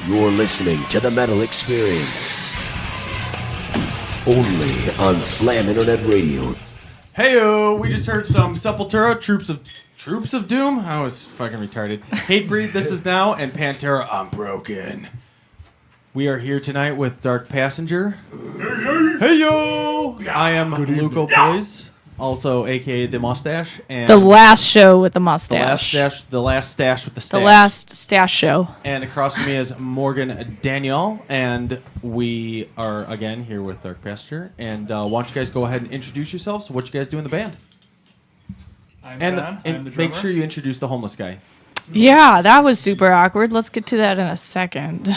You're listening to The Metal Experience. Only on Slam Internet Radio. Heyo, we just heard some Sepultura, Troops of Doom. I was fucking retarded. Hatebreed, This Is Now, and Pantera, I'm Broken. We are here tonight with Dark Passenger. Heyo! I am Luco Boys, also aka The Mustache. And The last show with the mustache. The last stash with the stash. The last stash show. And across from me is Morgan Danielle, and we are again here with Dark Passenger. And why don't you guys go ahead and introduce yourselves? What you guys do in the band? I'm And, John. and I'm the make drummer. sure you introduce the homeless guy. Yeah, that was super awkward. Let's get to that in a second.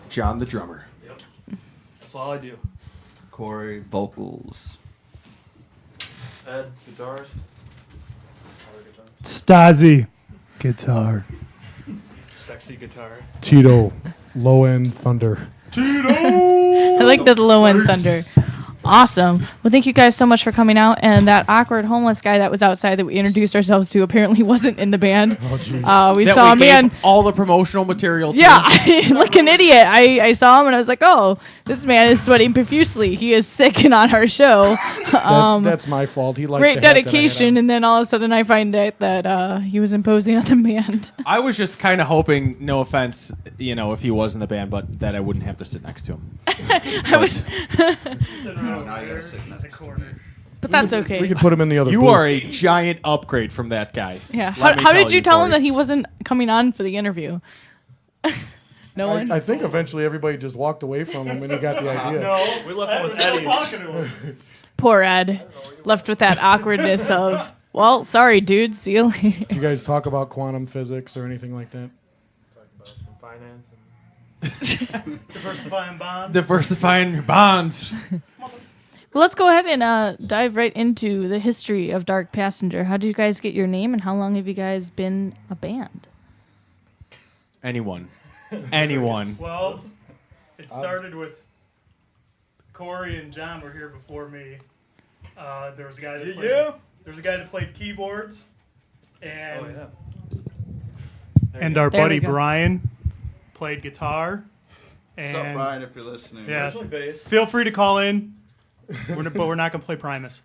John the drummer. That's all I do. Corey, vocals. Ed, guitars. Stasi, guitar. Sexy guitar. Cheeto, low end thunder. I like the low end thunder. Awesome. Well, thank you guys so much for coming out. And that awkward homeless guy that was outside that we introduced ourselves to apparently wasn't in the band. Oh, jeez. We That saw a we gave man. all the promotional material to. Yeah, like an idiot. I saw him and I was like, oh, this man is sweating profusely. He is sick and on our show. That's my fault. He liked Great the hat that I had dedication. on. And then all of a sudden I find out that he was imposing on the band. I was just kind of hoping, no offense, if he was in the band, but that I wouldn't have to sit next to him. I was, Now you gotta sit next to corner. but that's okay. We could put him in the other You booth. are a giant upgrade from that guy. Yeah. Let me How did you tell him Corey. that he wasn't coming on for the interview? No one? I think eventually everybody just walked away from him when he got the idea. We left him with Eddie. Talking to him. Poor Ed. Left with that awkwardness of, well, sorry, dude. See you later. Did you guys talk about quantum physics or anything like that? Talk about some finance and diversifying bonds. Diversifying your bonds. Well, let's go ahead and dive right into the history of Dark Passenger. How did you guys get your name, and how long have you guys been a band? Anyone. Well, it started with Corey and John were here before me. There was a guy that played, There was a guy that played keyboards, and and our There we buddy go. Brian played guitar. What's up, And Brian, if you're listening? yeah, feel free to call in. But we're not gonna play Primus.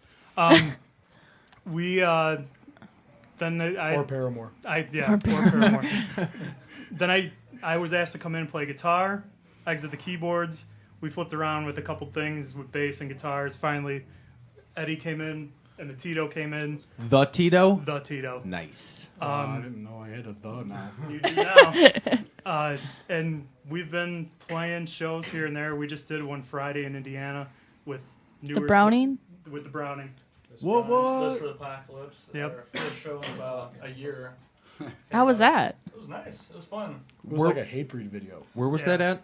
We then Or Paramore. or Paramore. Then I was asked to come in and play guitar, exit the keyboards. We flipped around with a couple things with bass and guitars. Finally, Eddie came in and the Tito came in. The Tito? The Tito. Nice. I didn't know I had a the now. You do now. And we've been playing shows here and there. We just did one Friday in Indiana with The newer Browning? with the Browning. What? Live for the Apocalypse. Yep. Our first show in about a year. How was that? It was nice. It was fun. It was like a Hatebreed video. Where was Yeah. that at?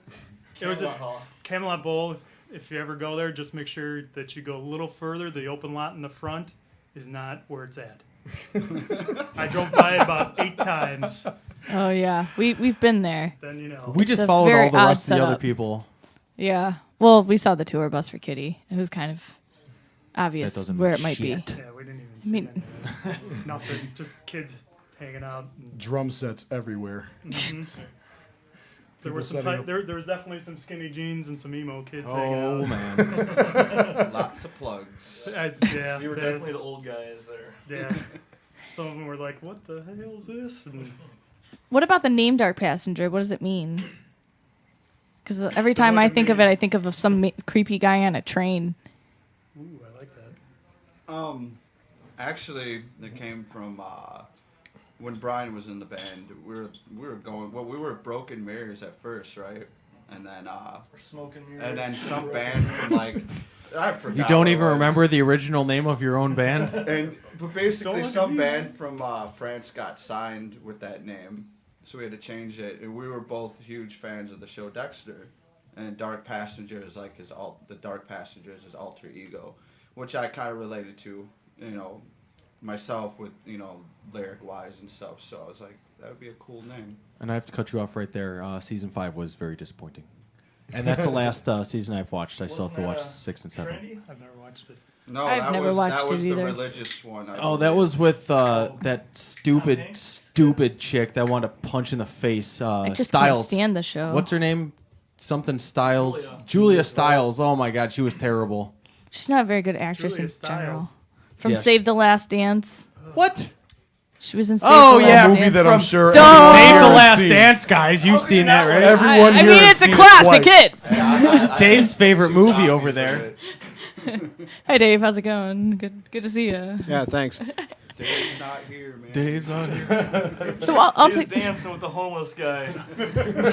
It was Camelot at Hall. Camelot Bowl. If you ever go there, just make sure that you go a little further. The open lot in the front is not where it's at. I drove by it about 8 times. Oh, yeah. We've been there. Then you know. We just It's a followed very all the odd rest of the other setup. people. Yeah. Well, we saw the tour bus for Kitty. It was kind of That obvious doesn't where mean it might be. shit. Yeah, we didn't even I see mean- nothing. Just kids hanging out. Drum sets everywhere. There were some setting up- there was definitely some skinny jeans and some emo kids hanging Oh, out. man. Lots of plugs. Yeah, We were they- definitely the old guys there. yeah. Some of them were like, "What the hell is this?" And What about the name Dark Passenger? What does it mean? Because every time what I it think of it, mean? I think of some creepy guy on a train. ooh, I like that. Actually, it came from when Brian was in the band. We were Broken Mirrors at first, right? And then We're smoking mirrors. and then some band from like I forgot. You don't what it even was. remember the original name of your own band? But basically, Don't look some at me. band from France got signed with that name, so we had to change it. And we were both huge fans of the show Dexter, and Dark Passenger is like the Dark Passenger is his alter ego, which I kind of related to, myself with lyric wise and stuff. So I was like, that would be a cool name. And I have to cut you off right there. Season 5 was very disappointing. And that's the last season I've watched. I still have to watch 6 and 7. Trendy? I've never watched it. No, I've never watched that was it the either. religious one. Oh, that was with that stupid chick that wanted to punch in the face. I just Styles. can't stand the show. What's her name? Something Styles. Julia Styles. Oh my God, she was terrible. She's not a very good actress Julia in general. Stiles. From Yes. Save the Last Dance. What? She was in Save Oh, the yeah. Last A movie Dance. that I'm sure Duh. everyone Save here the has Last seen. Dance, guys. You've seen that, right? Everyone I here mean, has it's a seen it classic twice. hit. Dave's favorite movie Zombies over are there. it. Hi, Dave. How's it going? Good to see you. Yeah, thanks. Dave's not here, man. Dave's on here. So I'll He's take. dancing with the homeless guy.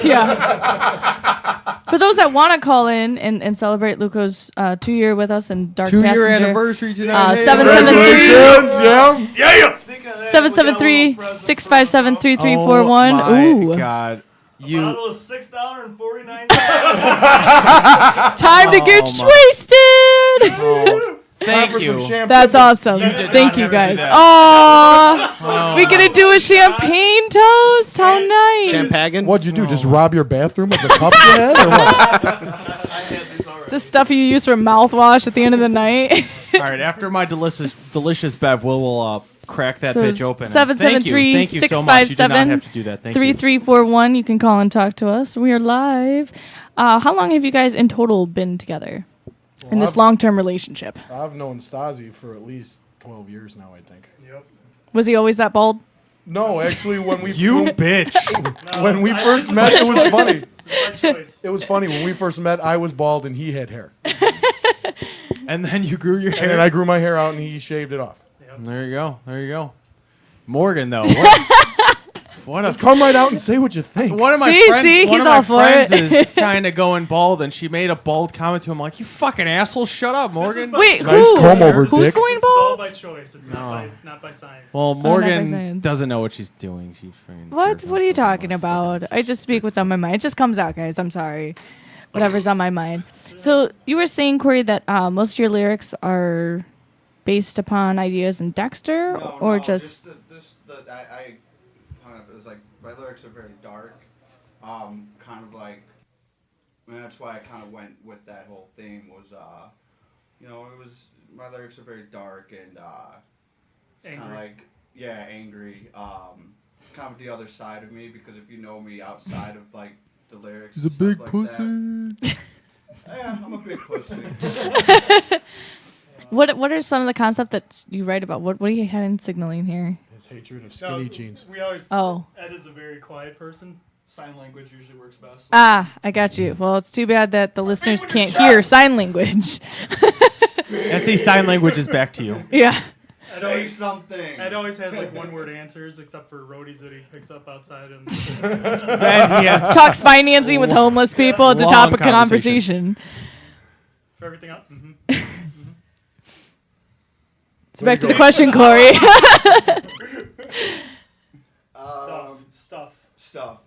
Yeah. For those that want to call in and celebrate Luco's 2-year with us and Dark 2-year Passenger, anniversary tonight. 773 Congratulations, yeah. Speaking of that, we got a little present for 773-657-3341. Oh my Ooh. God. him. You. Bottle of $6.49. Time to get Oh, my- wasted. Oh, thank For some you. champagne. That's awesome. did Thank not you have to guys. do that. Aw. We gonna do a champagne toast? How nice. Champagne? What'd you do? Just rob your bathroom of the cup you had? Or what? It's the stuff you use for mouthwash at the end of the night. All right, after my delicious bev, we'll crack that So bitch open. And thank you so much. You did not have to do that. Thank you. 3341. You can call and talk to us. We are live. How long have you guys in total been together in this I've- long-term relationship? I've known Stasi for at least 12 years now, I think. Yep. Was he always that bald? No, actually, when we You bitch. when we first met, it was funny. It's my choice. It was funny when we first met. I was bald and he had hair, And then you grew your and then hair. I grew my hair out and he shaved it off. There you go. There you go. Morgan, though. What a Just come right out and say what you think. one of my See, friends, see, one he's of my all for friends it. is kind of going bald, and she made a bald comment to him, like, "You fucking asshole, shut up, Morgan." Wait, Nice who? comb over, Who's Dick. going This is all bald? by choice. It's not by science. Well, not by Morgan science. doesn't know what she's doing. She's freaking What? jerking What are you off on talking my about? fucking- I just speak what's on my mind. It just comes out, guys. I'm sorry. Whatever's on my mind. So you were saying, Corey, that most of your lyrics are based upon ideas in Dexter, No, or no, just I kind of, it's like my lyrics are very dark, kind of like, and that's why I kind of went with that whole theme was, it was, my lyrics are very dark and, it's kind of Angry. like, yeah, angry, kind of the other side of me, because if you know me outside of like the lyrics, He's a and stuff big like pussy. that- yeah, I'm a big pussy. what are some of the concepts that you write about? What are you heading signaling here? His hatred of skinny No, jeans. We always. Oh. Ed is a very quiet person. Sign language usually works best. Ah, I got you. Well, it's too bad that the listeners can't hear sign language. SE sign language is back to you. Yeah. Ed Say always, something. Ed always has like one-word answers, except for roadies that he picks up outside. And Then he has Talks financing with homeless people. It's a Long topic of conversation. conversation. for everything else. So back to the question, Corey. Stuff.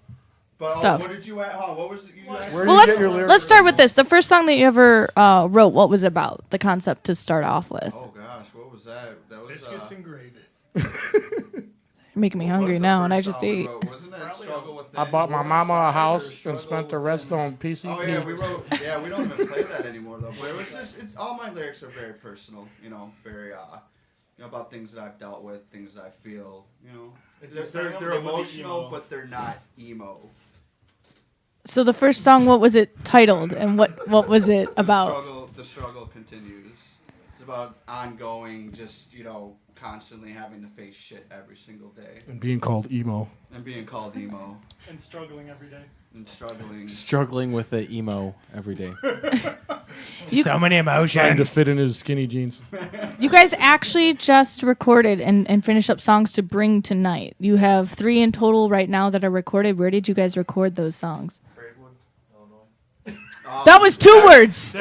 But Stuff. what did you ask? What was it you asked? Where Well, do you get your lyrics let's start from? with this. The first song that you ever wrote, what was it about? The concept to start off with. Oh gosh, what was that? That was Biscuits and gravy. You're making me what hungry was the now, and I first just song we ate. wrote? Wasn't that Struggle Within? I bought my mama a house and Struggle spent the Within? rest on PCP. Oh yeah, we wrote. Yeah, we don't even play that anymore though. But it was just. It's all my lyrics are very personal. Very about things that I've dealt with, things that I feel. They're emotional, but they're not emo. So the first song, what was it titled, and what was it about? The struggle continues. It's about ongoing, just constantly having to face shit every single day And being called emo. and being called emo And struggling every day. and struggling. struggling with the emo every day. You- So many emotions. Trying to fit in his skinny jeans. You guys actually just recorded and finished up songs to bring tonight. You have 3 in total right now that are recorded. Where did you guys record those songs? Braidwood, Illinois. That was 2 words.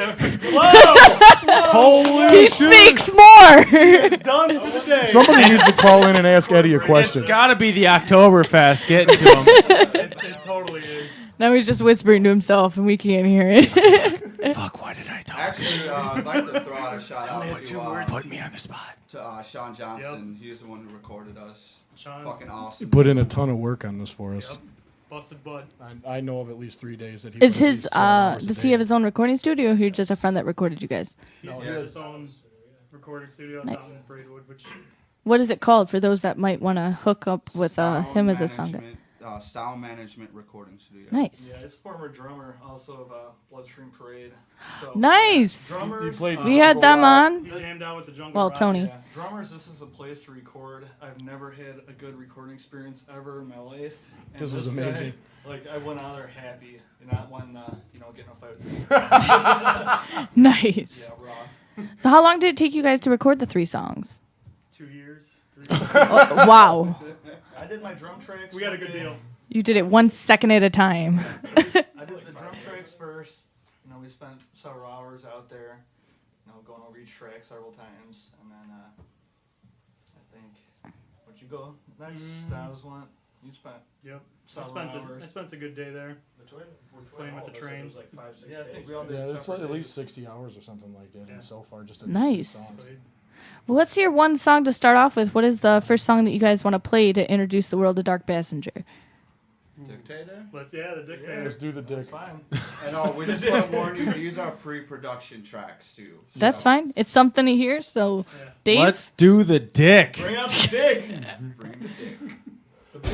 He speaks more. It's done for the day. Somebody needs to call in and ask Eddie a question. It's got to be the Oktoberfest getting to him. It totally is. Now he's just whispering to himself, and we can't hear it. Fuck, why did I talk? Actually, I'd like to throw out a shout out Put me on the spot. to Sean Johnson. He's the one who recorded us. Sean. Fucking awesome. He put in a ton of work on this for us. Yep. Busted bud. I know of at least 3 days that he Is put at his least 12 hours a does day he have his own recording studio, or he's just a friend that recorded you guys? He's got his own recording studio Nice. out in Braidwood, which What is it called for those that might want to hook up with him as a song guy? Sound Management Recording Studio. Nice. Yeah, he's a former drummer also of Bloodstream Parade. So, Nice. Drummers. You played We had them on. he jammed out with the Jungle Well, Rocks. Tony. Yeah, drummers, this is a place to record. I've never had a good recording experience ever in my life. And This is guy, amazing. like, I went out there happy, and not one, getting a fight with Nice. Yeah, raw. So how long did it take you guys to record the 3 songs? 2 years. 3 Oh, wow. I did my drum tracks. We got a one good day. deal. You did it 1 second at a time. I did the drum tracks first. We spent several hours out there, going over each track several times, and then I think, where'd you go next? Styles went. You spent Yep. several hours. I spent a good day there. Playing with the trains. Like 5-6 yeah, I think we all did. Yeah, it's separate like at least days. 60 hours or something like that. Yeah. And so far, just in Nice. these 2 songs. So Well, let's hear one song to start off with. What is the first song that you guys want to play to introduce the world to Dark Passenger? Dictator. the dictator. Just do the dick. That's fine. And we just want to warn you, these are pre-production tracks too. That's So, fine. It's something to hear. So, Yeah. Dave, Let's do the dick. Bring out the dig. Bring the dick.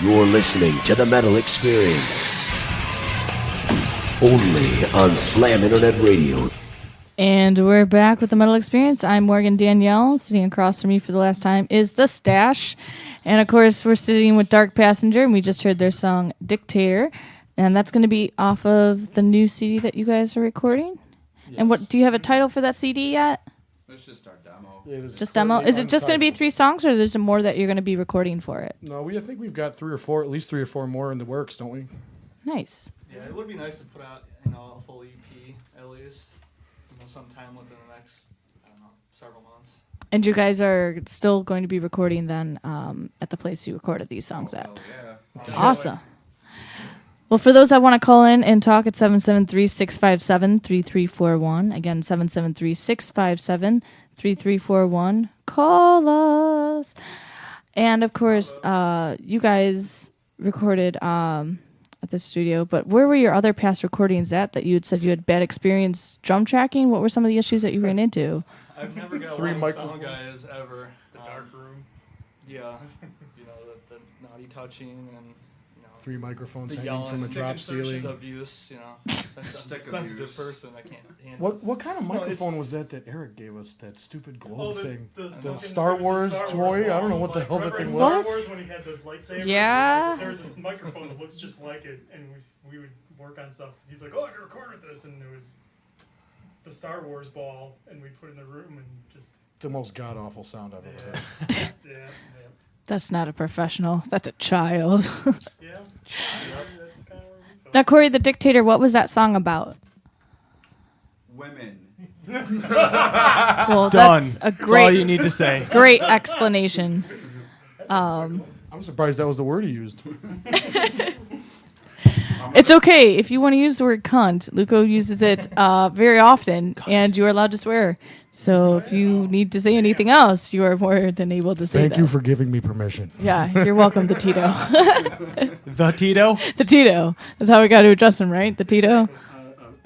You're listening to the Metal Experience. Only on Slam Internet Radio. And we're back with the Metal Experience. I'm Morgan Danielle. Sitting across from me for the last time is The Stash. And, of course, we're sitting with Dark Passenger, and we just heard their song Dictator. And that's going to be off of the new CD that you guys are recording? Yes. And what do you have a title for that CD yet? It's just our demo. Just demo? Is it just going to be 3 songs, or there's more that you're going to be recording for it? No, I think we've got 3 or 4, at least 3 or 4 more in the works, don't we? Nice. Yeah, it would be nice to put out, a full EP at least, sometime within the next, several months. And you guys are still going to be recording then at the place you recorded these songs at? Yeah. Awesome. Well, for those that want to call in and talk at 773-657-3341. Again, 773-657-3341. Call us. And, of course, you guys recorded at the studio, but where were your other past recordings at that you had said you had bad experience drum tracking? What were some of the issues that you ran into? I've never got 3 one microphones. sound guys ever. The dark room. Yeah, the naughty touching and 3 microphones the hanging yelling, from a stick drop insertions ceiling. abuse. That's Stick a sensitive abuse. person. I can't handle. What kind of No, it's- microphone was that Eric gave us? That stupid globe thing. The The fucking- Star there was Wars a Star toy? Wars I don't know ball. what the hell that Remember thing in was. Star Wars when he had the lightsaber? Yeah. There was this microphone that looks just like it, and we would work on stuff. He's like, "Oh, I can record with this," and it was the Star Wars ball, and we put it in the room and just The most god awful sound I've ever heard. yeah. That's not a professional. That's a child. Yeah. That's kind of where we felt. Now, Corey, the Dictator, what was that song about? Women. Well, Done. that's a That's all great, you need to say. great explanation. I'm surprised that was the word he used. It's okay if you want to use the word cunt. Luco uses it very often, and you are allowed to swear. So if you need to say anything else, you are more than able to say Thank that. you for giving me permission. Yeah, you're welcome, the Tito. The Tito? The Tito. That's how we got to adjust him, right? The Tito.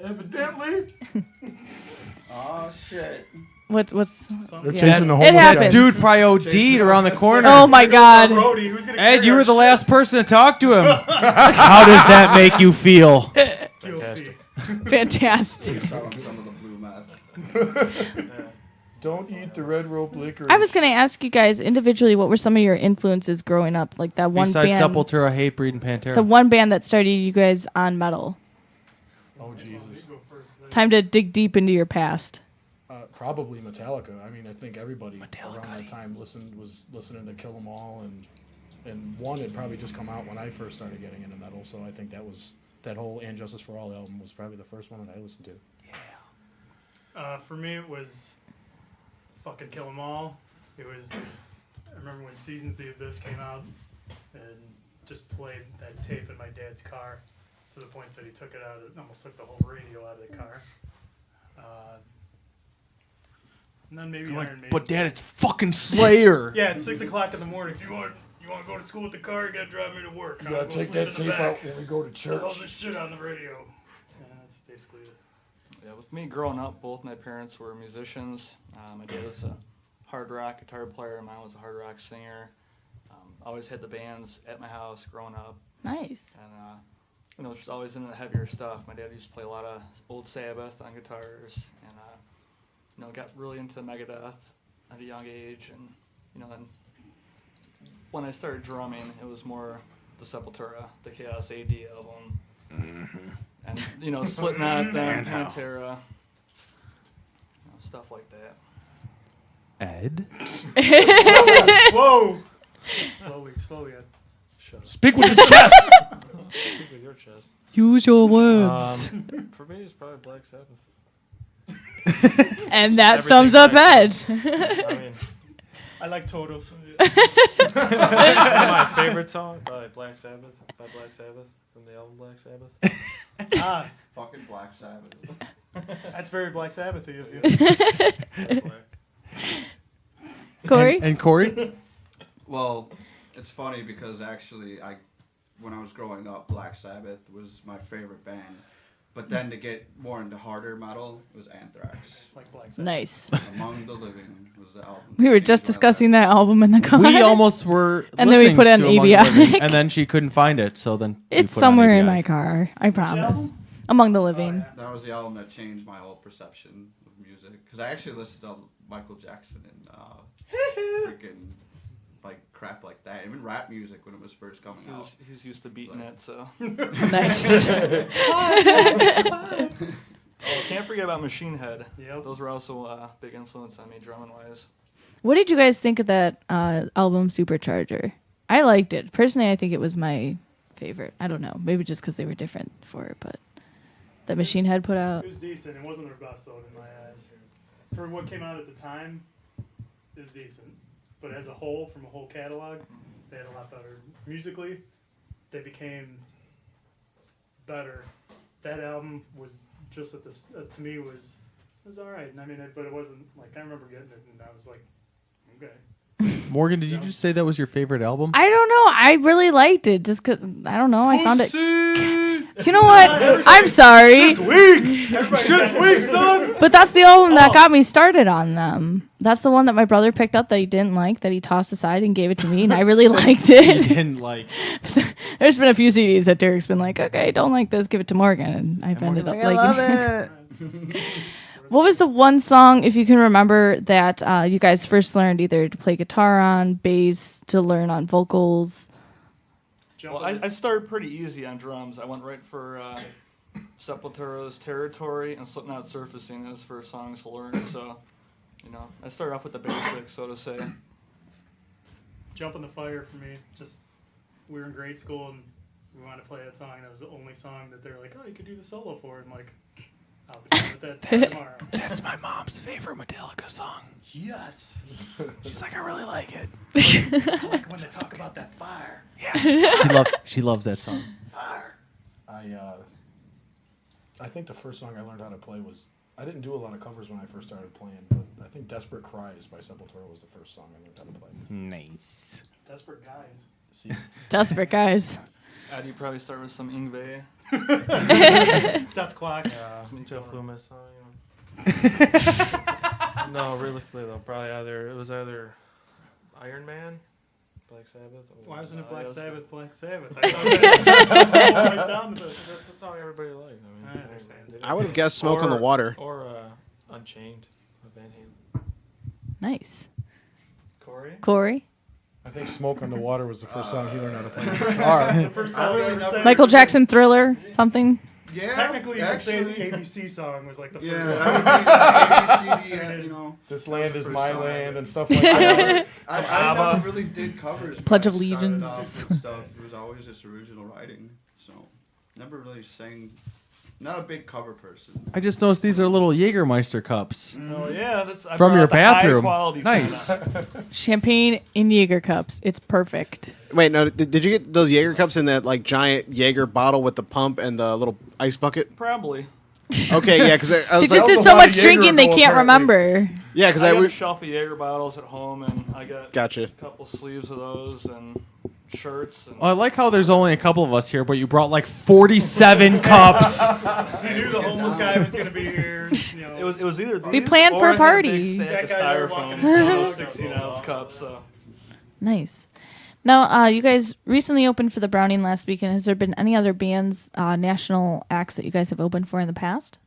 Evidently. Oh, shit. What's? They're Yeah. chasing the It homeless happens. guy. Dude probably OD'd around the corner. Oh my God. Brody, who's gonna Ed, carry you our were the shit? last person to talk to him. How does that make you feel? Guilty. Fantastic. Selling some of the blue meth. Don't eat the red rope liquor. I was going to ask you guys individually, what were some of your influences growing up? Like that one Besides band. Sepultura, Hatebreed, and Pantera. The one band that started you guys on metal. Oh, Jesus. Time to dig deep into your past. Probably Metallica. I mean, I think everybody around that time was listening to Kill 'Em All, and one had probably just come out when I first started getting into metal, so I think that whole And Justice for All album was probably the first one that I listened to. For me, it was fucking Kill 'Em All. It was. I remember when Seasons of the Abyss came out, and just played that tape in my dad's car, to the point that he took it out. Almost took the whole radio out of the car. And then maybe You're Iron Maiden. but Dad, it's fucking Slayer. Yeah, it's 6 o'clock in the morning. If you want to go to school with the car, you gotta drive me to work. You gotta take that tape out when we go to All this church. shit on the radio. Yeah, that's basically it. Yeah, with me growing up, both my parents were musicians. My dad was a hard rock guitar player, and mine was a hard rock singer. Always had the bands at my house growing up, Nice. and just always into the heavier stuff. My dad used to play a lot of old Sabbath on guitars, and got really into Megadeth at a young age, and then when I started drumming, it was more the Sepultura, the Chaos AD album, and Slipknot, then Pantera, stuff like that. Ed? Whoa! Slowly, Ed. Speak with your chest. Speak with your chest. Use your words. For me, it's probably Black Sabbath. And that Everything sums up Black Ed. I mean, I like Totos. my favorite song by Black Sabbath, from the album Black Sabbath. Ah, Fucking Black Sabbath. that's very Black Sabbathy of you. Corey? And Corey? Well, it's funny because actually, when I was growing up, Black Sabbath was my favorite band. But then to get more into harder metal, it was Anthrax. Like Black Sabbath. Nice. Among the Living was the album. We were just discussing that album in the car. We almost were. And then we listening put it on to Among the ABI. Living, and then she couldn't find it, so then we It's put it on somewhere in ABI. my car. I promise. album? Among the Living. That was the album that changed my whole perception of music. Because I actually listened to Michael Jackson and freaking like crap like that. Even rap music when it was first coming out. He's used to beating it, so. Nice. Oh, can't forget about Machine Head. Yep. Those were also a big influence on me, drumming wise. What did you guys think of that album Supercharger? I liked it. Personally, I think it was my favorite. I don't know. Maybe just because they were different for it, but that Machine Head put out. It was decent. It wasn't their best though in my eyes. For what came out at the time, it was decent. But as a whole, from a whole catalog, they had a lot better. Musically, they became better. That album was just at this to me was all right. I mean, but it wasn't like I remember getting it and I was like, okay. Morgan, did you just say that was your favorite album? I don't know. I really liked it just because, I don't know. I found it. You know what? I'm sorry. Shit's weak, son. But that's the album that got me started on them. That's the one that my brother picked up that he didn't like, that he tossed aside and gave it to me, and I really liked You it. didn't like. There's been a few CDs that Derek's been like, okay, don't like this, give it to Morgan, and I've ended up liking it. What was the one song, if you can remember, that you guys first learned either to play guitar on, bass, to learn on vocals? Jump Well, I started pretty easy on drums. I went right for Sepultura's Territory and Slipknot Surfacing as first songs to learn. So, I started off with the basics, so to say. Jump in the Fire for me. Just we were in grade school and we wanted to play that song. That was the only song that they were like, oh, you could do the solo for it. I'm like, I'll be done with that tomorrow. That's my mom's favorite Metallica song. Yes. She's like, I really like it. I like when they talk about that fire. Yeah. She loves that song. Fire. I think the first song I learned how to play was, I didn't do a lot of covers when I first started playing, but I think Desperate Cries by Sepultura was the first song I learned how to play. Nice. Desperate Guys. See, Desperate guys. I'd probably start with some Yngwie. Death Clock. Some Jeff Joe Loomis song. No, realistically though, probably either Iron Man, Black Sabbath. Or, Why wasn't it Black yes. Sabbath? Black Sabbath. I thought that right down to the. That's the song everybody liked. I understand. I would have guessed Smoke on the Or- Water. Or Unchained by Van Halen. Nice. Corey. I think Smoke on the Water was the first song he learned how to play the guitar. The first song I ever sang. Michael Jackson Thriller, something. Yeah, Technically, you could say the actually, ABC song was like the yeah, first song. I would think ABCD, This Land Is First My song. Land and stuff like that. I never really did covers. Pledge when of I started Allegiance. off with stuff. It was always just original writing, so never really sang. Not a big cover person. I just noticed these are little Jägermeister cups. Oh yeah, that's I From brought your the high bathroom. quality Nice. China. Champagne in Jaeger cups. It's perfect. Wait, no, did you get those Jaeger cups in that like giant Jaeger bottle with the pump and the little ice bucket? Probably. Okay, yeah, because I They was just like, did a so lot much of drinking they Jaeger, can't apparently. remember. yeah, because I I got a would. shelf of Jaeger bottles at home, and I got Gotcha. a couple sleeves of those and shirts. And I like how there's only a couple of us here, but you brought like 47 cups. You knew the homeless guy was going to be here. You know, it was either these We planned or for a I had party. big stack That of guy that were styrofoam, walking in those the 16-ounce cups. So. Nice. Now, you guys recently opened for the Browning last weekend. Has there been any other bands, national acts that you guys have opened for in the past?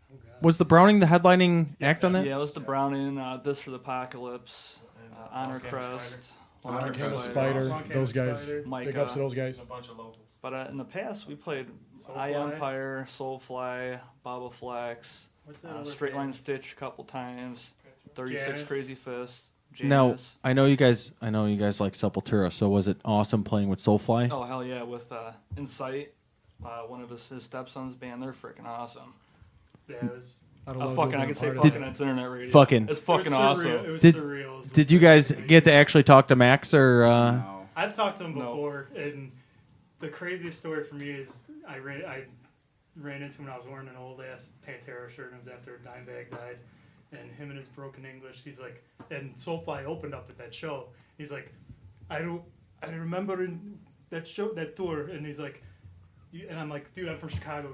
Was the Browning the headlining act on that? Yeah, it was the Browning, This for the Apocalypse, Honor Crest, Honor Cannon Cannon Spider, Long Cannon those guys. Spider. Mike, Big ups to those guys. A bunch of locals. But in the past, we played Soulfly. Eye Empire, Soulfly, Baba Flex, What's that other Straight Line band? Stitch a couple times, 36 Janus. Crazy Fists, Now, Janus. I know you guys like Sepultura, so was it awesome playing with Soulfly? Oh hell yeah! With Insight, one of his stepson's band, they're freaking awesome. Yeah, it was. I'd I love fucking to I have could been say a part of fucking that. it's internet radio. Fucking. It's fucking It was surreal. awesome. It was Did- surreal. It Did you guys get to actually talk to Max or? No. I've talked to him No. before, and the craziest story for me is I ran into him when I was wearing an old ass Pantera shirt, and it was after Dimebag died, and him and his broken English. He's like, and Soulfly opened up at that show. He's like, I remember in that show, that tour, and he's like, And I'm like, dude, I'm from Chicago.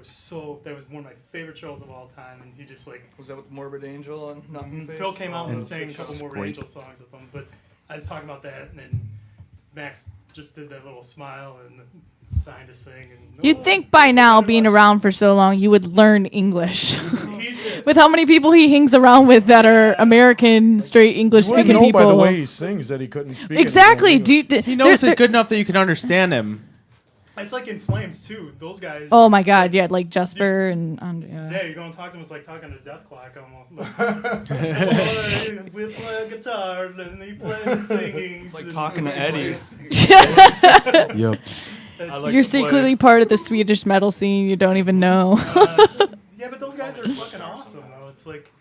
That was one of my favorite shows of all time. And he just like, Was that with Morbid Angel and Nothing Face? Phil came out and And sang a couple more great. Angel songs with them. But I was talking about that, and then Max just did that little smile and signed his thing. And You'd think by now, being around for so long, you would learn English. He's With how many people he hangs around with that are American, straight English You wouldn't speaking know people. by the way he sings that he couldn't speak. Exactly. anything Do you, He knows there- it good enough that you can understand him. It's like In Flames too. Those guys. Oh my God! Yeah, like Jesper and Andrea. Yeah, you go and talk to him. It's like talking to Death Clock almost. Like, we play guitar and he plays singing. It's like talking to Eddie. Yep. I like You're to play. secretly part of the Swedish metal scene. You don't even know. Yeah, but those guys are fucking awesome though. It's like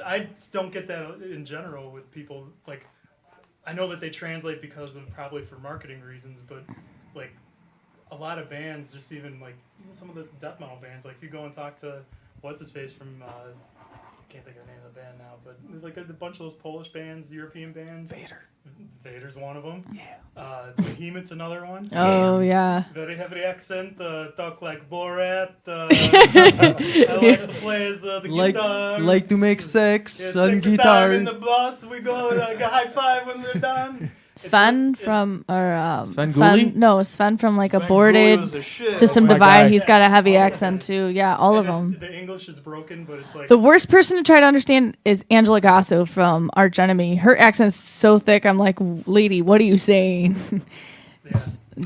I just don't get that in general with people. Like I know that they translate because of probably for marketing reasons, but like a lot of bands, just even some of the death metal bands, like if you go and talk to what's his face from can't think of the name of the band now, but there's like a bunch of those Polish bands, European bands. Vader's one of them. Yeah. Behemoth's another one. Oh yeah. Very heavy accent, talk like Borat. I like to play the guitar. Like to make sex Yeah, on sexy guitar. time in the bus, we go like a high five when we're done. Sven from Sven Gulli? No, Sven from like Sven Aborted, Gulli was a shit. System my Divide. guy. He's got a heavy accent too. Yeah, all of And them. The English is broken, but it's like The worst person to try to understand is Angela Gasso from Arch Enemy. Her accent's so thick. I'm like, lady, what are you saying? yeah.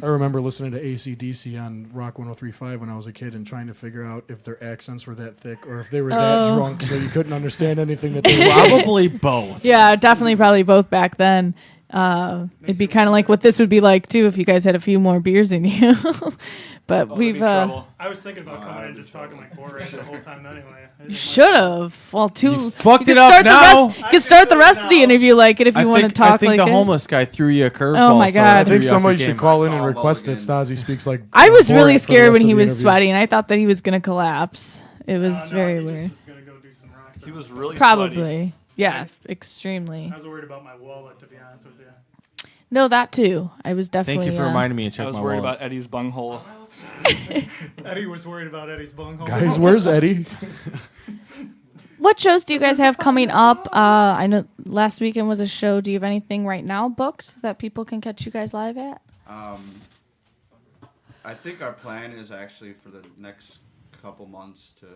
I remember listening to AC/DC on Rock 103.5 when I was a kid and trying to figure out if their accents were that thick or if they were that drunk so you couldn't understand anything that they were. Probably both. Yeah, definitely, probably both back then. It'd be kind of like what this would be like too if you guys had a few more beers in you. But Oh, we've that'd be trouble. I was thinking about coming in and just talking like Borat the whole time anyway. I didn't should have. Well, You fucked could it up start now. The rest, you could start the rest of the interview like it if you want to talk I think like the it. homeless guy threw you a curveball. Oh my so God. that I threw think you off somebody your should game. call in and Call request that Mulligan. Stasi speaks like. I was Borat really for the scared rest when of he the was interview. sweating. I thought that he was gonna collapse. It was No, very he just weird. is gonna go do some rocks. He was really sweaty. Probably. Yeah, extremely. I was worried about my wallet, to be honest with you. No, that too. I was definitely. Thank you for reminding me to I check was my worried wallet. about Eddie's bunghole. Eddie was worried about Eddie's bunghole. Guys, where's Eddie? What shows do you guys have coming up? I know last weekend was a show. Do you have anything right now booked that people can catch you guys live at? I think our plan is actually for the next couple months to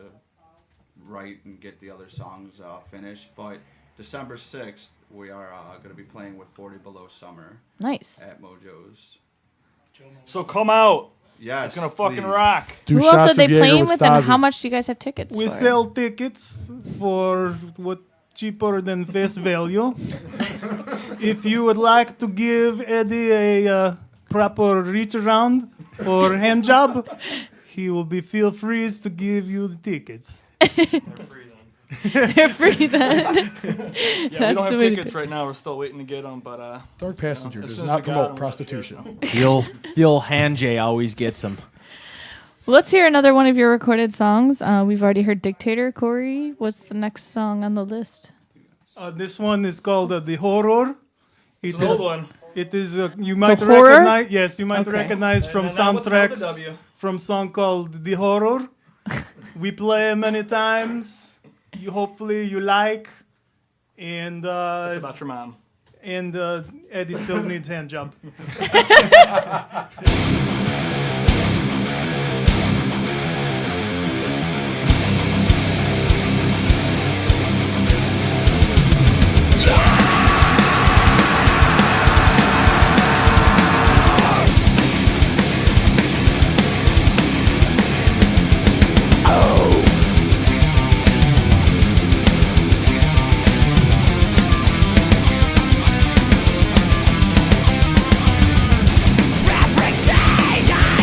write and get the other songs finished. But December 6th, we are going to be playing with 40 Below Summer Nice. at Mojo's. So come out. Yes, It's gonna fucking please. rock. Two Who else shots are they of Jaeger playing with, and Stasi. how much do you guys have tickets We for? sell tickets for what cheaper than face value. If you would like to give Eddie a proper reach around or hand job, he will be feel free to give you the tickets. They're free then. Yeah, we That's don't the have way to tickets do it. right now. We're still waiting to get them, but Dark Passenger as does soon as not we got promote 'em, prostitution. The old hand J always gets him. Let's hear another one of your recorded songs. We've already heard Dictator. Corey, what's the next song on the list? This one is called The Horror. it's an old one. It is you might Horror? recognize. Yes, you might Okay. recognize from And now without the soundtracks W. from song called The Horror. We play many times. You hopefully you like, and It's about your mom. Eddie still needs hand job. Every day I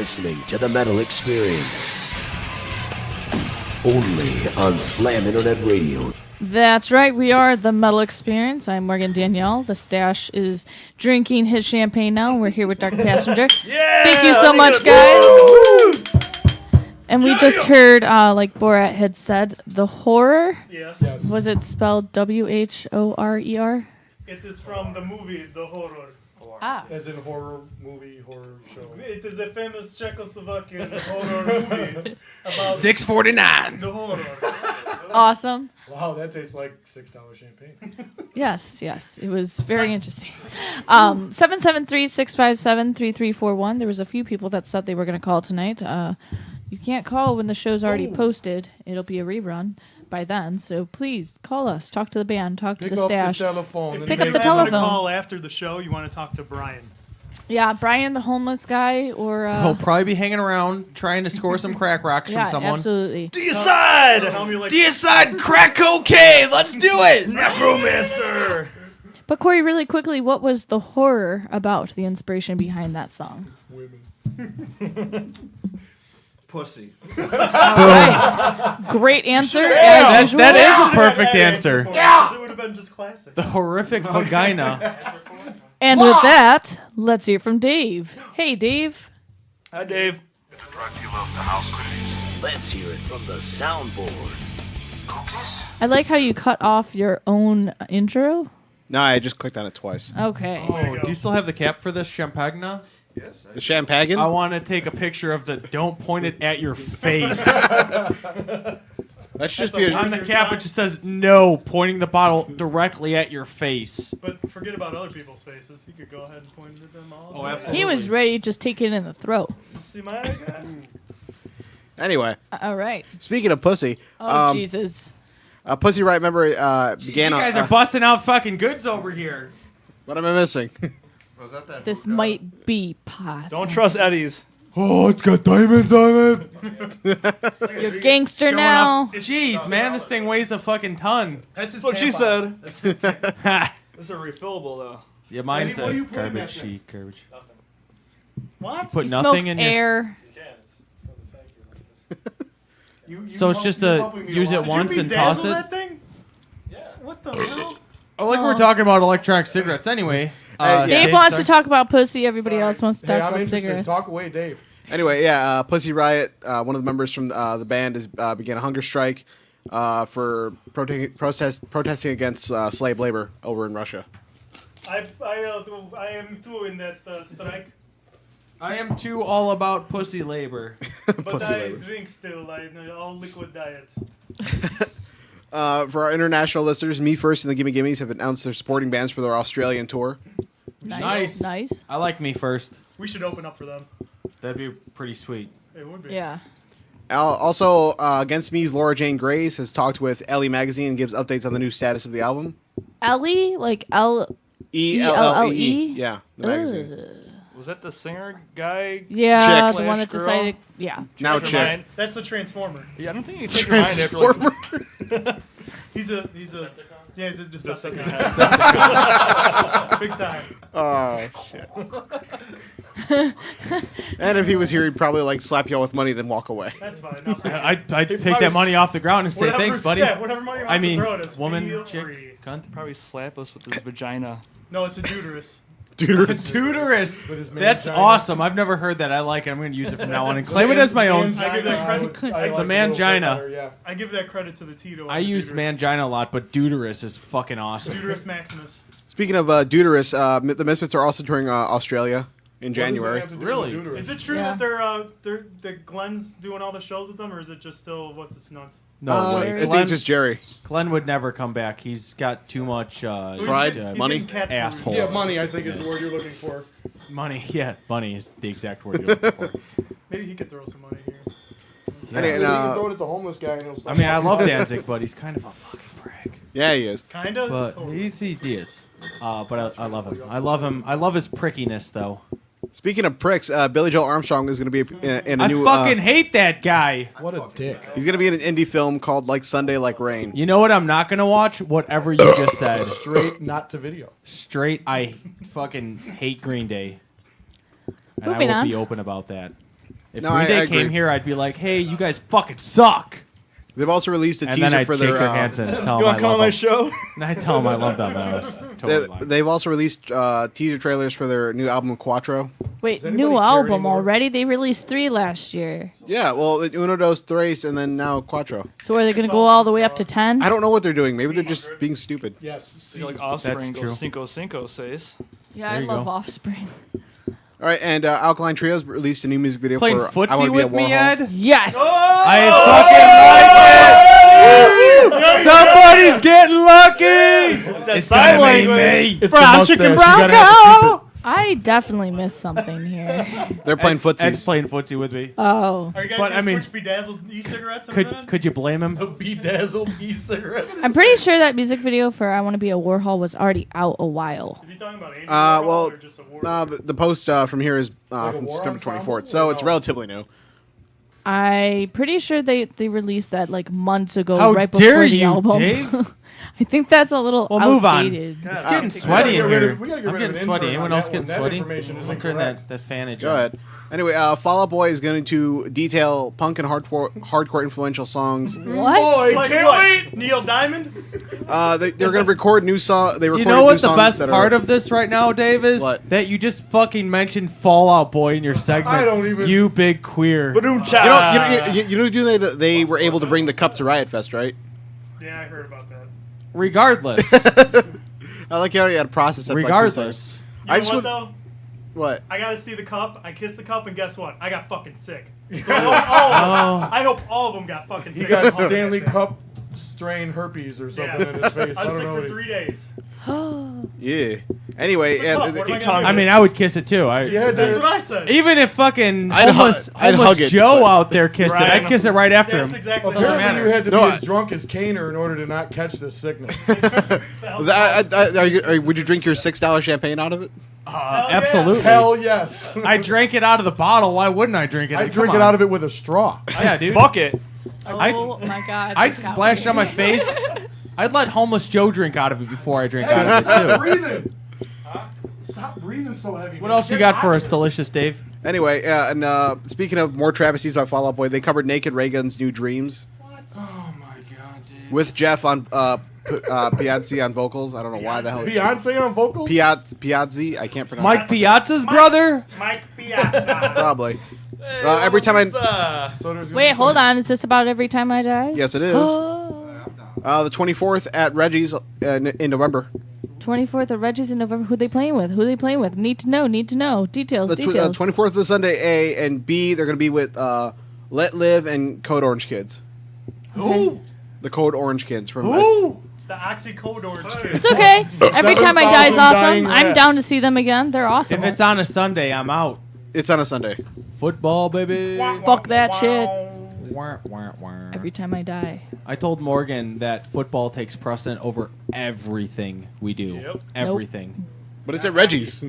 listening to the Metal Experience. Only on Slam Internet Radio. That's right. We are the Metal Experience. I'm Morgan Danielle. The Stash is drinking his champagne now. And we're here with Dark Passenger. Yeah! Thank you so much, guys. And we just heard, like Borat had said, The Horror. Yes. Was it spelled WHORER? It is from the movie The Horror. Ah. As in horror movie, horror show. It is a famous Czechoslovakian horror movie about 649. the horror. Awesome. Wow, that tastes like $6 champagne. Yes. It was very interesting. 773-657-3341. There was a few people that said they were going to call tonight. You can't call when the show's already posted. It'll be a rerun by then. So please call us. Talk to the band. Talk to the Stash. telephone. Pick If up the you happen to telephone. call after the show, you want to talk to Brian. Yeah, Brian, the homeless guy, or He'll probably be hanging around trying to score some crack rocks yeah, from someone. absolutely. Tell me like Decide crack cocaine. Let's do it. necromancer. But Corey, really quickly, what was the horror about? The inspiration behind that song? Pussy. All right. Great answer, as usual. That is a perfect answer. Yeah. It would have been just classic. The horrific vagina. And with that, let's hear from Dave. Hey, Dave. Hi, Dave. Let's hear it from the soundboard. I like how you cut off your own intro. No, I just clicked on it twice. Okay. Oh, do you still have the cap for this champagne? Yes. The champagne? I want to take a picture of the don't point it at your face. That should just be On the cap, it just says no, pointing the bottle directly at your face. But forget about other people's faces. You could go ahead and point it at them all. Oh, absolutely. He was ready to just take it in the throat. See my guy? Anyway, All right. speaking of pussy, Oh, Jesus. Pussy Riot member began You on. guys are busting out fucking goods over here. What am I missing? Was that This hookah? might be pot. Don't trust Eddie's. Oh, it's got diamonds on it. You're gangster Showing now. off- Jeez, man, this thing weighs a fucking ton. That's his what she said. This is a refillable, though. Yeah, mine's What are a you putting garbage back there? sheet. Garbage. What? Put He nothing smokes in your. air. So it's just a use it once and toss it. That thing? Yeah. What the hell? Oh, like we're talking about electronic cigarettes anyway. Dave wants to talk about pussy. Everybody else wants to Hey, talk I'm about interested. cigarettes. Talk away, Dave. Anyway, yeah, Pussy Riot, one of the members from the band, began a hunger strike for protesting against slave labor over in Russia. I am too in that strike, I am too all about pussy labor. but Pussy I labor. drink still. I all liquid diet. For our international listeners, Me First and the Gimme Gimmes have announced they're supporting bands for their Australian tour. Nice. Nice. I like Me First. We should open up for them. That'd be pretty sweet. It would be. Yeah. Also, Against Me's Laura Jane Grace has talked with Ellie Magazine and gives updates on the new status of the album. Ellie? Like L. ELLE. Yeah, the magazine. Ugh. Was that the singer guy? Yeah, Chick. the one that Slash decided. girl? Yeah. Now Change chick. her mind? That's the Transformer. Yeah, I don't think you take your mind after like. He's a yeah, he's a Decepticon. Decepticon. Big time. Oh shit. And if he was here, he'd probably like slap you all with money, then walk away. That's fine. I'd take probably that money off the ground and say Whatever- thanks, buddy. Yeah, whatever money he wants I mean, to throw at us, woman, feel chick, free. cunt. Probably slap us with his vagina. No, it's a deuterus. Deuterus. With his That's mangina. awesome. I've never heard that. I like it. I'm going to use it from now on and claim it as my own. I give that credit. I like The it a little bit mangina. better, yeah. I give that credit to the Tito. I use mangina a lot, but deuterus is fucking awesome. Deuterus Maximus. Speaking of Deuterus, the Misfits are also touring Australia in What does that January. have to do Really? with deuterus? Is it true Yeah. that that Glenn's doing all the shows with them, or is it just still what's his nuts? No I way. think it's just Jerry. Glenn would never come back. He's got too much Pride? He's Money? getting cat food. asshole. Yeah, money, I think, is the word you're looking for. Money. Yeah, money is the exact word you're looking for. Maybe he could throw some money here. Yeah. And, You can throw it at the homeless guy and he'll I stop. mean, I love Danzig, but he's kind of a fucking prick. Yeah, he is. Kind of. But he is. But I love him. I love him. I love his prickiness, though. Speaking of pricks, Billy Joel Armstrong is going to be in a I new. fucking hate that guy. What a dick. He's going to be in an indie film called Like Sunday Like Rain. You know what? I'm not gonna watch whatever you just said. Straight not to video. Straight. I fucking hate Green Day. And Moving I will on. be open about that. If No, Green I Day agree. came here, I'd be like, hey, you guys fucking suck. They've also released a And then teaser I'd for shake their. their hands and tell You them I want to come on love my them. show? And I tell them I love them. I was totally lying. They've also released teaser trailers for their new album Quattro. Wait, anybody new care album anymore? already? They released 3 last year. Yeah, well, Uno, Dos, Tres, and then now Quattro. So are they going to go all the way up to 10? I don't know what they're doing. Maybe they're just being stupid. Yes. Like Offspring That's goes true. Cinco Cinco says. Yeah, There I you love go. Offspring. All right, and Alkaline Trios released a new music video Playing for I footsie Wanna Be a with me, Warhol. Ed? Yes. I fucking like it! Somebody's getting lucky! It's gonna be me! It's Brown the chicken, mustache. brown You gotta have to keep it. cow. I definitely missed something here. They're playing Ed's footsies. playing footsie with me. Oh. Are you guys But, gonna I mean, switch bedazzled e-cigarettes? over then? Could you blame him? The bedazzled e-cigarettes. I'm pretty sure that music video for I Want to Be a Warhol was already out a while. Is he talking about Andy Uh, Warhol well, or just a war? the post from here is Like a from war September ensemble 24th, so or it's no? relatively new. I'm pretty sure they released that like months ago, How right dare before the you, album. Dave? I think that's a little Well, move on. outdated. It's getting We sweaty gotta in get rid here. of- we gotta get I'm rid of getting an sweaty. intern Anyone on else that getting one. That sweaty? information is I'll turn incorrect. that fanage Go on. ahead. Anyway, Fall Out Boy is going to detail punk and hardcore influential songs. What? Like what? Neil Diamond? They're going to record new songs. They You recorded know new what the songs best that part are, of this right now, Dave, is? What? That you just fucking mentioned Fall Out Boy in your segment. I don't even- You big queer. They were able to bring the cup to Riot Fest, right? Yeah, I heard about that. Regardless. I like how you had to process that. for like 2 Regardless. seconds. You I know just what would- though? What? I gotta see the cup. I kissed the cup, and guess what? I got fucking sick. So I hope all of them got fucking sick. He got Stanley Cup strain herpes or something Yeah. in his face. I I was don't sick know. for what 3 days. Yeah. Anyway, It's a cup. What am I gonna do? I mean, I would kiss it too. Yeah, That's dude. what I said. Even if fucking I'd homeless, I'd homeless hug it, Joe but- out there kissed it, Right. I'd kiss it right after That's him. exactly Doesn't Apparently, matter. you had to No, be I- as drunk as Kaner in order to not catch this sickness. Would you drink your $6 champagne out of it? Absolutely. Hell yes. I drank it out of the bottle. Why wouldn't I drink it? I drink it out of it with a straw. Yeah, dude. Fuck it. Oh my god. I'd this splash it on my happening. face. I'd let homeless Joe drink out of it before I drink out Hey, of stop it too. breathing. Stop breathing so heavy. What man. else you Get got out for of us, it. delicious Dave? Anyway, speaking of more travesties by Fall Out Boy, they covered Naked Raygun's New Dreams Oh my god, Dave. with Jeff on Piazzi on vocals. I don't know why the hell. Beyonce on vocals? Piazzi, I can't pronounce Mike Piazza's brother? Mike Piazza. Probably. Every time I. So there's gonna Wait, be hold some- on. Is this about every time I die? Yes, it is. The 24th at Reggie's in November. 24th of Reggie's in November. Who they playing with? Who they playing with? Need to know. Need to know. Details. The Details. 24th is Sunday, A, and B, they're going to be with Let Live and Code Orange Kids. Who? The Code Orange Kids from. Who? The Oxycode Orange Kid. It's okay. Every time I die is 7,000 awesome. dying I'm rats. down to see them again. They're awesome. If it's on a Sunday, I'm out. It's on a Sunday. Football, baby. Fuck that shit. Wah, wah, wah. Every time I die. I told Morgan that football takes precedent over everything we do. Yep. Everything. But it's at Reggie's.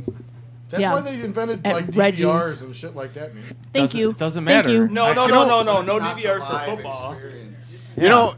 That's Yeah. why they invented At like Reggie's. DVRs and shit like that, man. Thank you. It doesn't Thank matter. you. No, I- no, You no, know- no, no, no It's not the DVR for live football. experience. You know,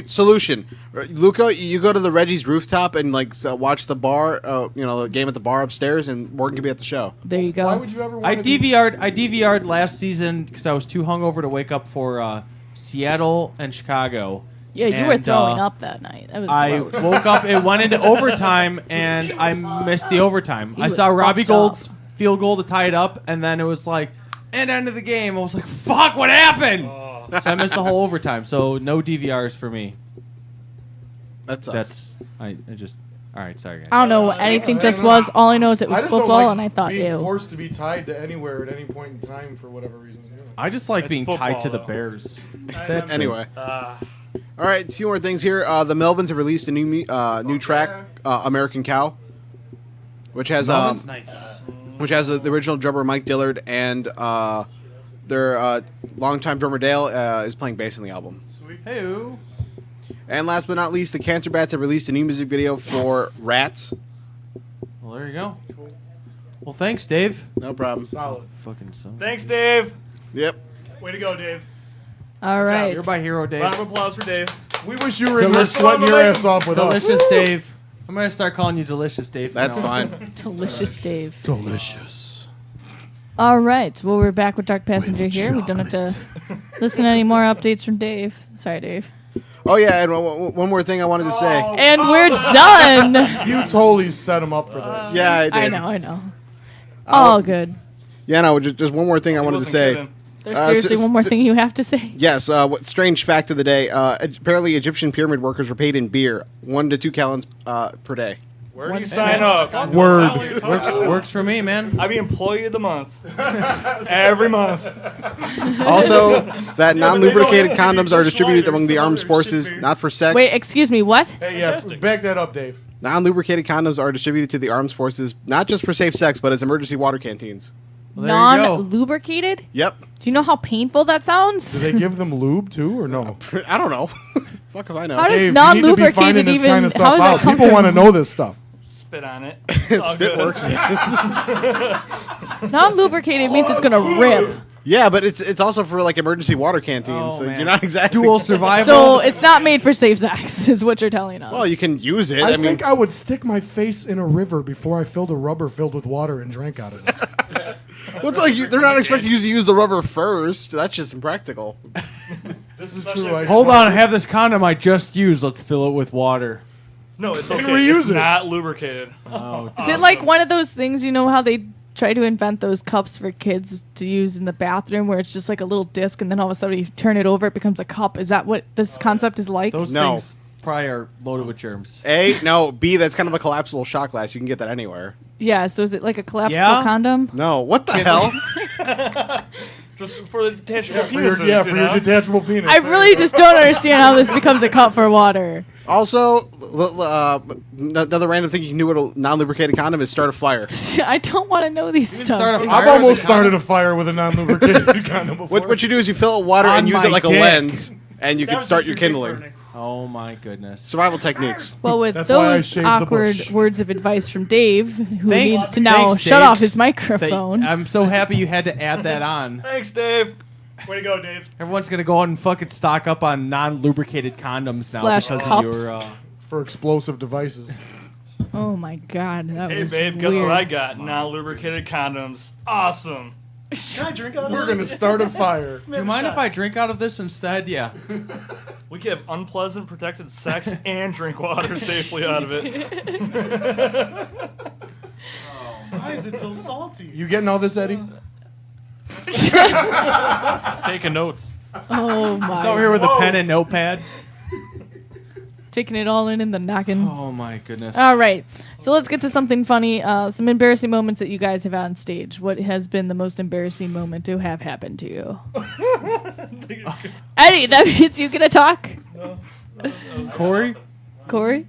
solution. Luca, you go to the Reggie's rooftop and like watch the bar, the game at the bar upstairs, and Morgan can be at the show. There you go. Why would you ever want I to do DVR'd last season because I was too hungover to wake up for Seattle and Chicago. Yeah, you were And, throwing up that night. That was I gross. woke up. It went into overtime, and I missed the overtime. He I was saw Robbie fucked up. Gold's field goal to tie it up, and then it was like, and end of the game. I was like, "Fuck, what happened?" So I missed the whole overtime. So no DVRs for me. That sucks. That's I just. All right, sorry guys. I don't know what anything just was. All I know is it was I just don't football, like and I thought, being ew. forced to be tied to anywhere at any point in time for whatever reason. You know. I just like It's being tied to the football, though. Bears. That's Anyway, Uh, all right, a few more things here. The Melvins have released a new track, American Cow, which has nice. which has the original drummer Mike Dillard and their longtime drummer Dale is playing bass in the album. Hey, And last but not least, the Cancer Bats have released a new music video for Rats. well there you go. Well, thanks, Dave. No problem. Solid. Fucking son. thanks, Dave. Yep. Way to go, Dave. All right. You're my hero, Dave. Round of applause for Dave. We wish you were in there sweating your ass off with us. Delicious Dave. I'm gonna start calling you Delicious Dave. from That's now on. fine. Delicious Dave. Delicious. All right. Well, we're back with Dark Passenger here. We don't have to listen to any more updates from Dave. Sorry, Dave. Oh yeah, and one more thing I wanted to say. And we're done. You totally set him up for this. Yeah, I did. I know. All good. Yeah, no, just one more thing I wanted to say. Kidding. There's seriously one more thing you have to say. Yes, what strange fact of the day. Apparently, Egyptian pyramid workers were paid in beer, 1 to 2 gallons per day. Where do you sign up? Word. Works for me, man. I'd be employee of the month. Every month. Also, that non-lubricated have to be condoms are Bush distributed lawyers, among the some armed other forces, shit, not for sex. Wait, excuse me, what? Hey, yeah, back that up, Dave. Non-lubricated condoms are distributed to the armed forces, not just for safe sex, but as emergency water canteens. Well, there you go. Non-lubricated? Yep. Do you know how painful that sounds? Do they give them lube too, or no? I don't know. Fuck if I know. How does Dave, you need to be non-lubricated finding this even? kind of how stuff is that out. People want to comfortable? know this stuff. Spit on it. It's all Spit good. works. Non-lubricated means it's gonna rip. Yeah, but it's also for like emergency water canteens, Oh, so man. you're not exactly Dual survival. So it's not made for safe sex, is what you're telling us. Well, you can use it. I I mean, think I would stick my face in a river before I filled a rubber filled with water and drank out of it. well, it's like they're not expecting you to use the rubber first. That's just impractical. This is true. I Hold smoked- on, I have this condom I just used. Let's fill it with water. No, it's And okay. reuse It's it. not lubricated. Oh, Is it like one of those things, you know how they try to invent those cups for kids to use in the bathroom where it's just like a little disc and then all of a sudden you turn it over, it becomes a cup? Is that what this concept is like? those No. things probably are loaded with germs. A, no. B, that's kind of a collapsible shot glass. You can get that anywhere. Yeah, so is it like a collapsible Yeah? condom? No, what the hell? Just for the detachable For your, penises, yeah, you for your know? detachable penis. I really just don't understand how this becomes a cup for water. Also, another random thing you can do with a non-lubricated condom is start a fire. I don't want to know these can stuff. start a dude. fire. I've almost started a fire with a non-lubricated condom before. What you do is you fill it with water On and use my it like a dick. lens, and you That can was start just your dick kindling. burning. Oh my goodness. Survival techniques. Well, with That's why I those shaved the awkward bush. words of advice from Dave, who Thanks- needs to now thanks, shut Dave. off his Thank- microphone. I'm so happy you had to add that on. Thanks, Dave. Way to go, Dave. Everyone's gonna go out and fucking stock up on non-lubricated condoms now Slash because cups. of your. For explosive devices. Oh my god, that Hey, was babe, weird. guess what I got? Non-lubricated condoms. Awesome. Can I drink out of We're this? gonna start a fire. Do you mind if I drink out of this instead? Yeah. We can have unpleasant protected sex and drink water safely out of it. Why is it so salty? You getting all this, Eddie? Taking notes. Oh He's my. over here with a pen and notepad. Taking it all in the noggin. Oh my goodness. All right, so let's get to something funny. Some embarrassing moments that you guys have had on stage. What has been the most embarrassing moment to have happened to you? Eddie, that means you gonna talk. Corey? Corey?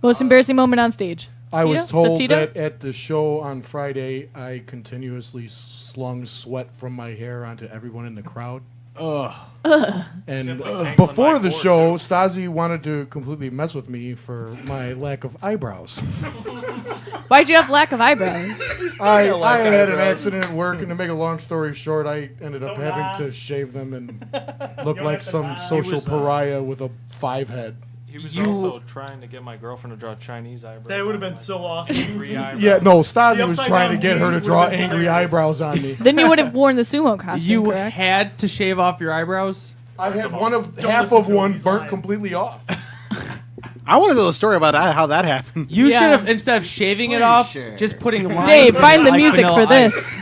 Most embarrassing moment on stage. I was Tito? told The Tito? that at the show on Friday, I continuously slung sweat from my hair onto everyone in the crowd. Ugh. And before the show, Stasi wanted to completely mess with me for my lack of eyebrows. Why'd you have lack of eyebrows? I had an accident at work, and to make a long story short, I ended up having to shave them and look don't like have to some lie. social pariah with a 5 head. He was You- also trying to get my girlfriend to draw Chinese eyebrows. That would have been so awesome. Angry eyebrows. Yeah, no, Stasi The was upside trying to down get her to wig draw would've been angry hilarious. eyebrows on me. Then you would have worn the sumo costume, You correct? had to shave off your eyebrows? I had Don't half listen of to him, one he's burnt lying. completely off. I want to know the story about how that happened. You Yeah. should have, instead of shaving it off, just putting lines. Dave, in find it the like music Vanilla for Ice. this.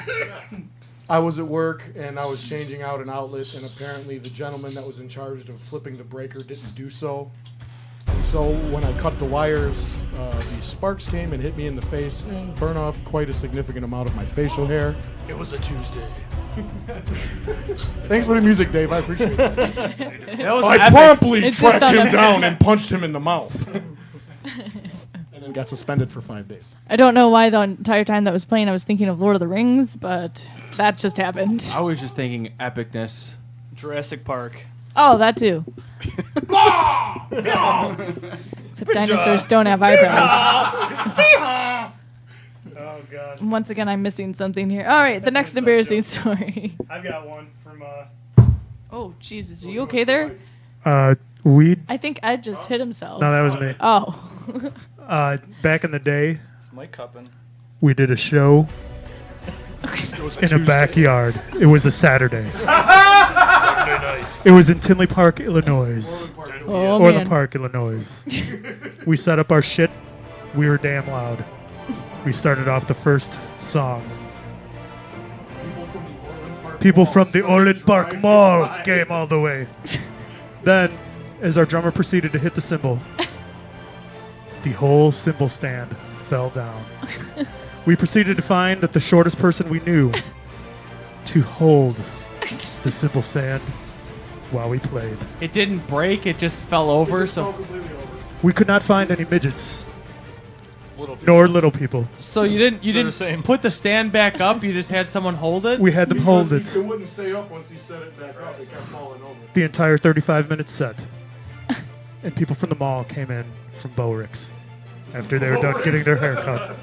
I was at work and I was changing out an outlet, and apparently the gentleman that was in charge of flipping the breaker didn't do so. And so when I cut the wires, these sparks came and hit me in the face and burned off quite a significant amount of my facial hair. It was a Tuesday. Thanks for the music, Dave. I appreciate it. That was I epic. promptly It's tracked just on him the- down and punched him in the mouth. And then got suspended for 5 days. I don't know why the entire time that was playing I was thinking of Lord of the Rings, but that just happened. I was just thinking epicness. Jurassic Park. Oh, that too. Except dinosaurs don't have eyebrows. Oh god. Once again, I'm missing something here. All right, the next an embarrassing inside story. I've got one from Oh, Jesus, are you okay there? Weed? I think Ed just hit himself. No, that was me. Oh. Back in the day, It's Mike Cuppin. we did a show in a backyard. It was a Saturday. It was in Tinley Park, Illinois. Oh, Orland man. Park, Illinois. We set up our shit. We were damn loud. We started off the first song. People from the Orland Park Mall came all the way. Then, as our drummer proceeded to hit the cymbal, the whole cymbal stand fell down. We proceeded to find that the shortest person we knew to hold the cymbal stand while we played. It didn't break. It just fell over. So We could not find any midgets, nor little people. so you didn't put the stand back up. You just had someone hold it. We had them hold it It wouldn't stay up once he set it back up. It kept falling over. the entire 35-minute set. And people from the mall came in from Bo-Ricks after they were done getting their hair cut.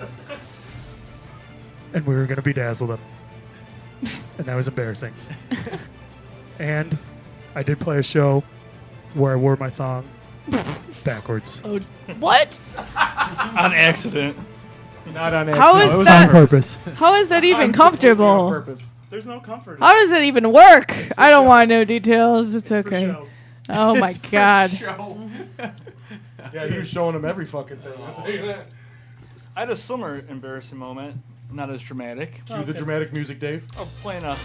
And we were going to bedazzle them. And that was embarrassing. And I did play a show where I wore my thong backwards. Oh, what? On accident. Not on How accident. is It was that? on purpose. How is that even comfortable? There's no comfort. in How it. does it even work? I don't want to know details. It's For okay. show. Oh my God. Yeah, you showing him every fucking thing. I'll tell you that. I had a similar embarrassing moment, not as dramatic. Cue the dramatic music, Dave. Oh, playing a.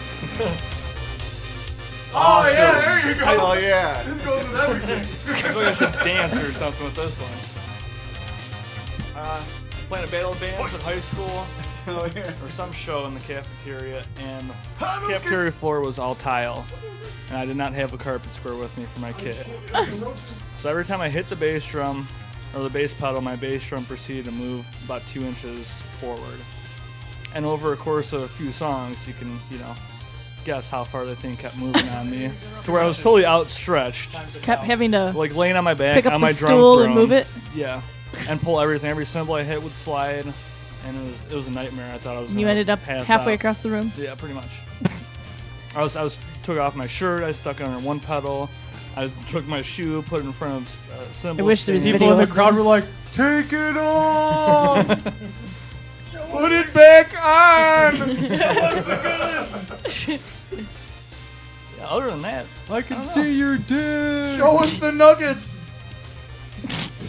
Oh, yeah, there you go. Oh yeah. This goes with everything. I feel like I should dance or something with this one. Playing a battle of bands at high school. Oh yeah. Or some show in the cafeteria, and the cafeteria floor was all tile, and I did not have a carpet square with me for my kit. So every time I hit the bass drum or the bass pedal, my bass drum proceeded to move about 2 inches forward. And over a course of a few songs, you can, guess how far the thing kept moving on me, to where I was totally outstretched, Kept having to like laying on my back pick up on the my drum stool throne. and move it. Yeah, and pull everything. Every cymbal I hit would slide, and it was a nightmare. I thought I was. You gonna ended up pass halfway out. across the room. Yeah, pretty much. I was took off my shirt. I stuck it under one pedal. I took my shoe, put it in front of cymbal. I wish there was stand. People in the video of crowd this. were like, "Take it off, put it back on." Yeah, other than that, I can see your dick. Show us the nuggets.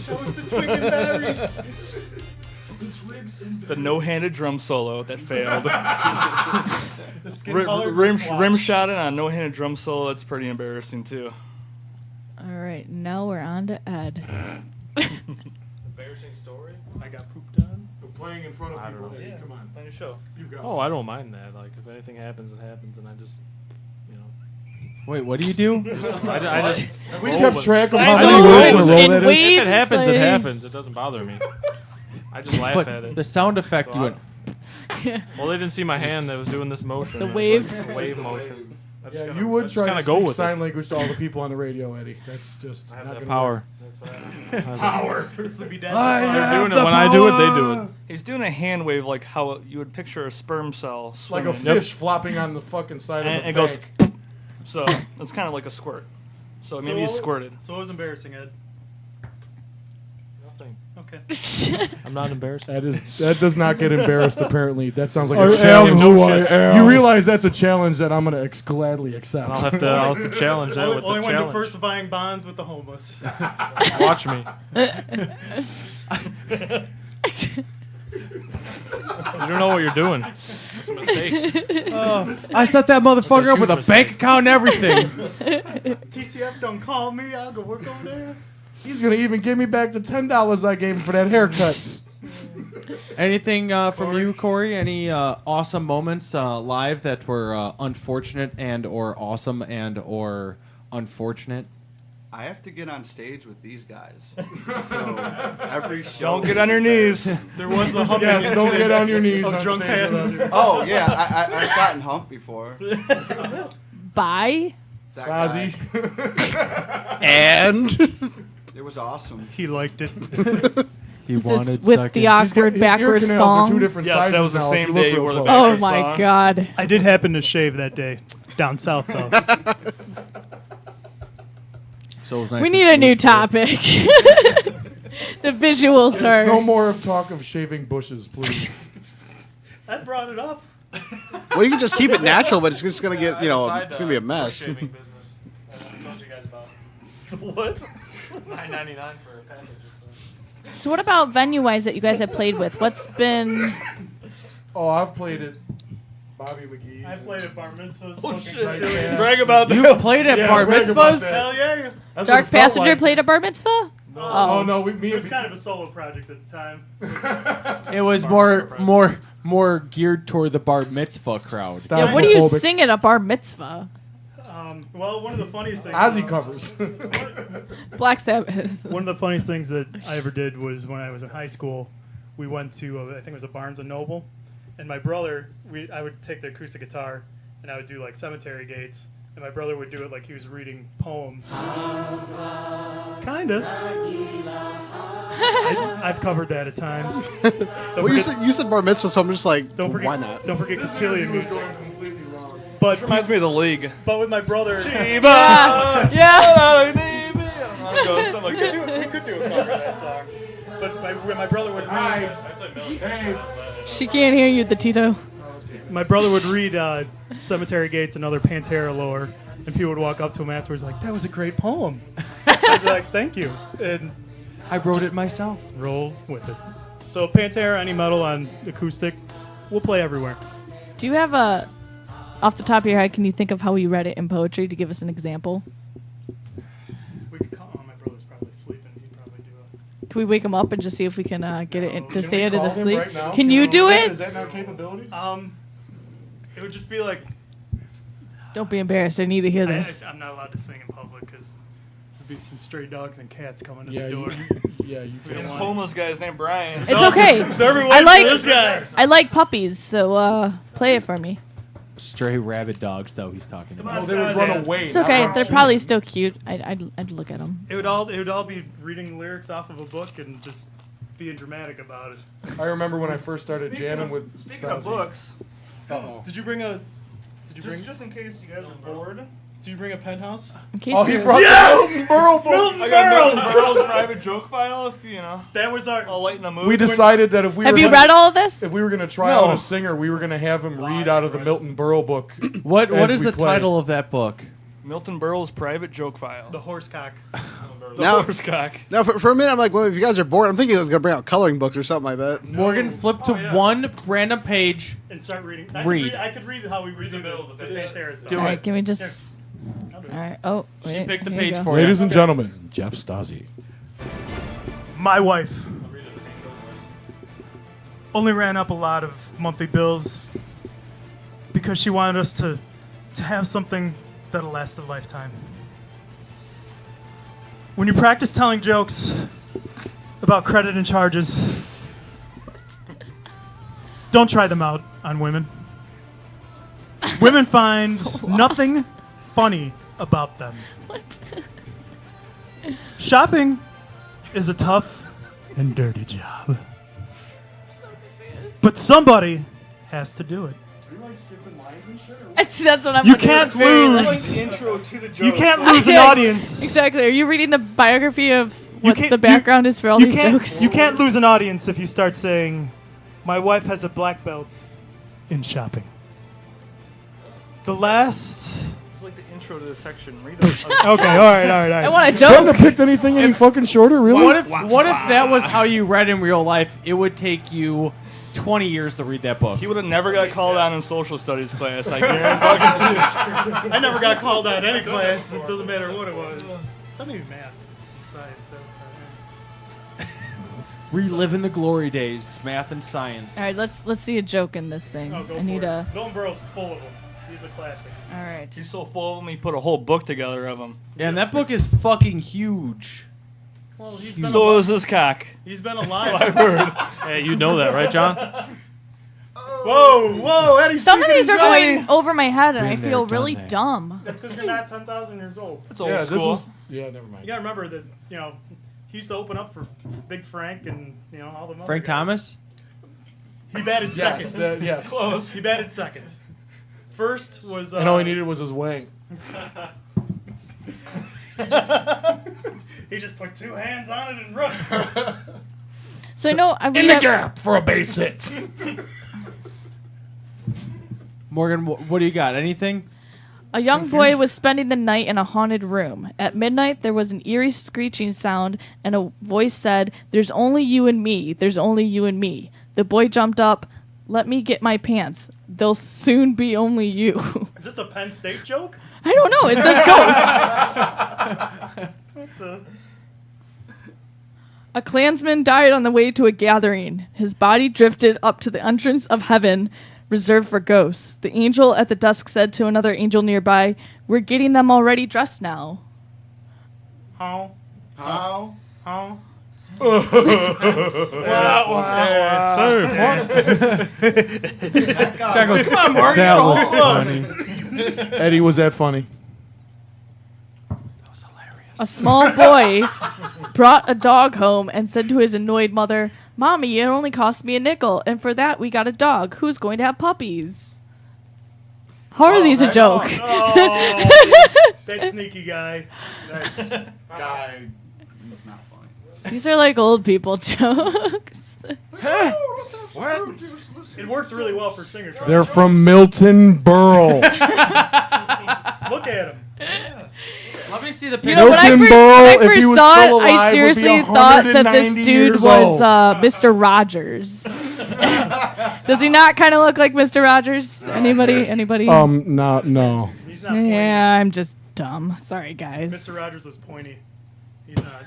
Show us the twig and berries. the no-handed drum solo that failed. The skin color rim wristwatch. shot it on a no-handed drum solo. That's pretty embarrassing too. All right, now we're on to Ed. Embarrassing story? I got pooped on. We're playing in front of I don't people. know. Eddie, come on. Playing a show. You've got Oh, I don't mind that. Like, if anything happens, it happens, and I just, Wait, what do you do? I just. Have we roll kept with- track of I how just many roll waves in a with row it. that In is? If it happens, it like- happens. It doesn't bother me. I just laugh But at it. the sound effect you went. Well, they didn't see my hand that was doing this motion. The It was wave. like a wave motion. I just Yeah, kinda- you I would just try to kinda go speak with sign it. language to all the people on the radio, Eddie. That's just I have not that gonna power. work. That's what I have. Power. It's the bedazzled. They're doing it when I do it. They do it. He's doing a hand wave like how you would picture a sperm cell Like swimming. a fish flopping on the fucking side And of the it goes. bank. So it's kind of like a squirt. So maybe you what- squirted. So what was embarrassing, Ed? Nothing. Okay. I'm not embarrassed. That does not get embarrassed. Apparently, that sounds like I a am challenge. who I am. You realize that's a challenge that I'm gonna gladly accept. I'll have to challenge that Only with only the when challenge. diversifying bonds with the homeless. Watch me. You don't know what you're doing. It's a mistake. I set that motherfucker up with a bank account and everything. TCF don't call me. I'll go work over there. He's gonna even give me back the $10 I gave him for that haircut. Anything from you, Corey? Any awesome moments live that were unfortunate and or awesome and or unfortunate? I have to get on stage with these guys. So every show. Don't get on your knees. There was the humping Yes, don't incident get on your knees of on drunk stage with us. passengers. Oh yeah, I've gotten humped before. Bye. That guy. Ozzy. And It was awesome. He liked it. He This wanted is with seconds. the awkward His ear backwards canals are two thong. different Yes, sizes that was the now, if same you look day you real wore the close. back. Oh Backwards my song. God. I did happen to shave that day. Down south, though. So it was nice We and need a new smooth for- topic. The visuals There's are. no more of talk of shaving bushes, please. Ed brought it up. Well, you can just keep it natural, but it's just gonna get, you know, Side, it's gonna be a mess. shaving business. I told you guys about. What? $9.99 for a package. So what about venue-wise that you guys have played with? What's been... Oh, I've played at Bobby McGee's. I played at bar mitzvahs. Oh fucking shit! Christ. Brag about that. You played at bar brag about mitzvahs? that. Hell yeah. That's what Dark it felt Passenger like. played a bar mitzvah? Oh no, me It was and kind of a solo project at the time. It was more geared toward the bar mitzvah crowd. Yeah, what do you Homophobic. sing at a bar mitzvah? Well, one of the funniest things. Ozzy covers. Black Sabbath. One of the funniest things that I ever did was when I was in high school. We went to I think it was a Barnes and Noble, and my brother. I would take the acoustic guitar, and I would do like Cemetery Gates, and my brother would do it like he was reading poems. Kind of. I've covered that at times. Well, you said bar mitzvah, so I'm just like, Don't forget, why not? Don't forget Cotillion music. But Reminds me of the league. But with my brother. Yeah. We could do a cover of that song. But when my brother would read, She can't hear you, the Tito. my brother would read Cemetery Gates and other Pantera lore, and people would walk up to him afterwards like, "That was a great poem." I'd be like, "Thank you," and I wrote it myself. roll with it. So Pantera, any metal on acoustic, we'll play everywhere. Do you have a... Off the top of your head, can you think of how you read it in poetry to give us an example? We could call. Oh, my brother's probably sleeping. He'd probably do it. Can we wake him up and just see if we can get it in, to Can say we it in call his him sleep? right now? Can you do Is it? that not capabilities? It would just be like Don't be embarrassed. I need to hear this. I'm not allowed to sing in public because there'd be some stray dogs and cats coming to Yeah, the door. you This can. homeless guy's named Brian. It's okay. Everyone this guy. I like puppies, so play it for me. Stray rabid dogs, though, he's talking about. Oh, they would run away. It's okay. They're probably still cute. I'd look at them. It would all be reading lyrics off of a book and just being dramatic about it. I remember when I first started jamming with Speaking of Stasi. books, Uh-oh. Did you bring a? Did you bring? just in case you guys are bored, Did you bring a penthouse? In case Oh, he you're- brought the Milton Berle book. I got Milton Berle's private joke file. If you know, That was our. I'll lighten the mood. We decided that if we Have were you gonna, read all of this? if we were going to try No. out a singer, we were going to have him read out of the Milton Berle book. What as is we the play. title of that book? Milton Berle's private joke file. The horsecock. Now, horsecock. now for a minute, I'm like, well, if you guys are bored, I'm thinking I was gonna bring out coloring books or something like that. Morgan, flip to one random page. And start reading. Read. I could read how we read the Pantera stuff. Do All it. right, can we just? I'll do it. All right. Oh, She wait, picked the here you page go. for you. Ladies and gentlemen, Jeff Stasi. My wife only ran up a lot of monthly bills because she wanted us to have something that'll last a lifetime. When you practice telling jokes about credit and charges, don't try them out on women. Women find nothing funny about them. Shopping is a tough and dirty job. But somebody has to do it. That's what I'm. You wondering. can't It's very, like- lose. Intro to the joke. You can't lose an Yeah, audience. Exactly. Are you reading the biography of You what can't- the background is for all You these can't. jokes? You can't lose an audience if you start saying, "My wife has a black belt in shopping." The last. It's like the intro to the section. Read Okay. All right. I want a Couldn't joke. have picked anything any fucking shorter, really? What if that was how you read in real life? It would take you 20 years to read that book. He would have never got called on in social studies class. I guarantee. I never got called out in any class. It doesn't matter what it was. Some maybe math, and science. Reliving the glory days, math and science. All right, let's see a joke in this thing. Oh, go I need for a. it. Milton Berle's full of them. He's a classic. All right. He's so full of them, he put a whole book together of them. Yeah, and that book is fucking huge. Well, he's So is this cock. He's been alive. Hey, you know that, right, John? Whoa, Eddie. Some of these are going over my head, and I Been there, feel done really that. dumb. That's because you're not 10,000 years old. It's old Yeah, school. this is. Yeah, never mind. You gotta remember that, he used to open up for Big Frank and, all the other Frank guys. Thomas? He batted Yes, second. yes. Close. He batted second. First was. And all he needed was his wang. He just put two hands on it and run. So I know I we have, gap for a base hit. Morgan, what do you got? Anything? A young boy was spending the night in a haunted room. At midnight, there was an eerie screeching sound, and a voice said, "There's only you and me. There's only you and me." The boy jumped up. "Let me get my pants. They'll soon be only you." Is this a Penn State joke? I don't know. It says ghost. What the? A Klansman died on the way to a gathering. His body drifted up to the entrance of heaven, reserved for ghosts. The angel at the desk said to another angel nearby, "We're getting them already dressed now." How? How? How? Jack goes, Come on, Morgan. That you're was all funny. Eddie, was that funny? A small boy brought a dog home and said to his annoyed mother, "Mommy, it only cost me a nickel, and for that we got a dog. Who's going to have puppies?" How are these a joke? Oh, that sneaky guy. That's guy. He's not funny. These are like old people jokes. What? It worked really well for Singer. They're from Milton Berle. Look at him. Let me see the You picture. know, when I Milton first, Berle, when I if he first was saw still it, I alive, would be seriously thought that this 190 dude years was old. Mr. Rogers. Does he not kind of look like Mr. Rogers? Anybody? No. He's not pointy. Yeah, I'm just dumb. Sorry, guys. Mr. Rogers was pointy. He's not.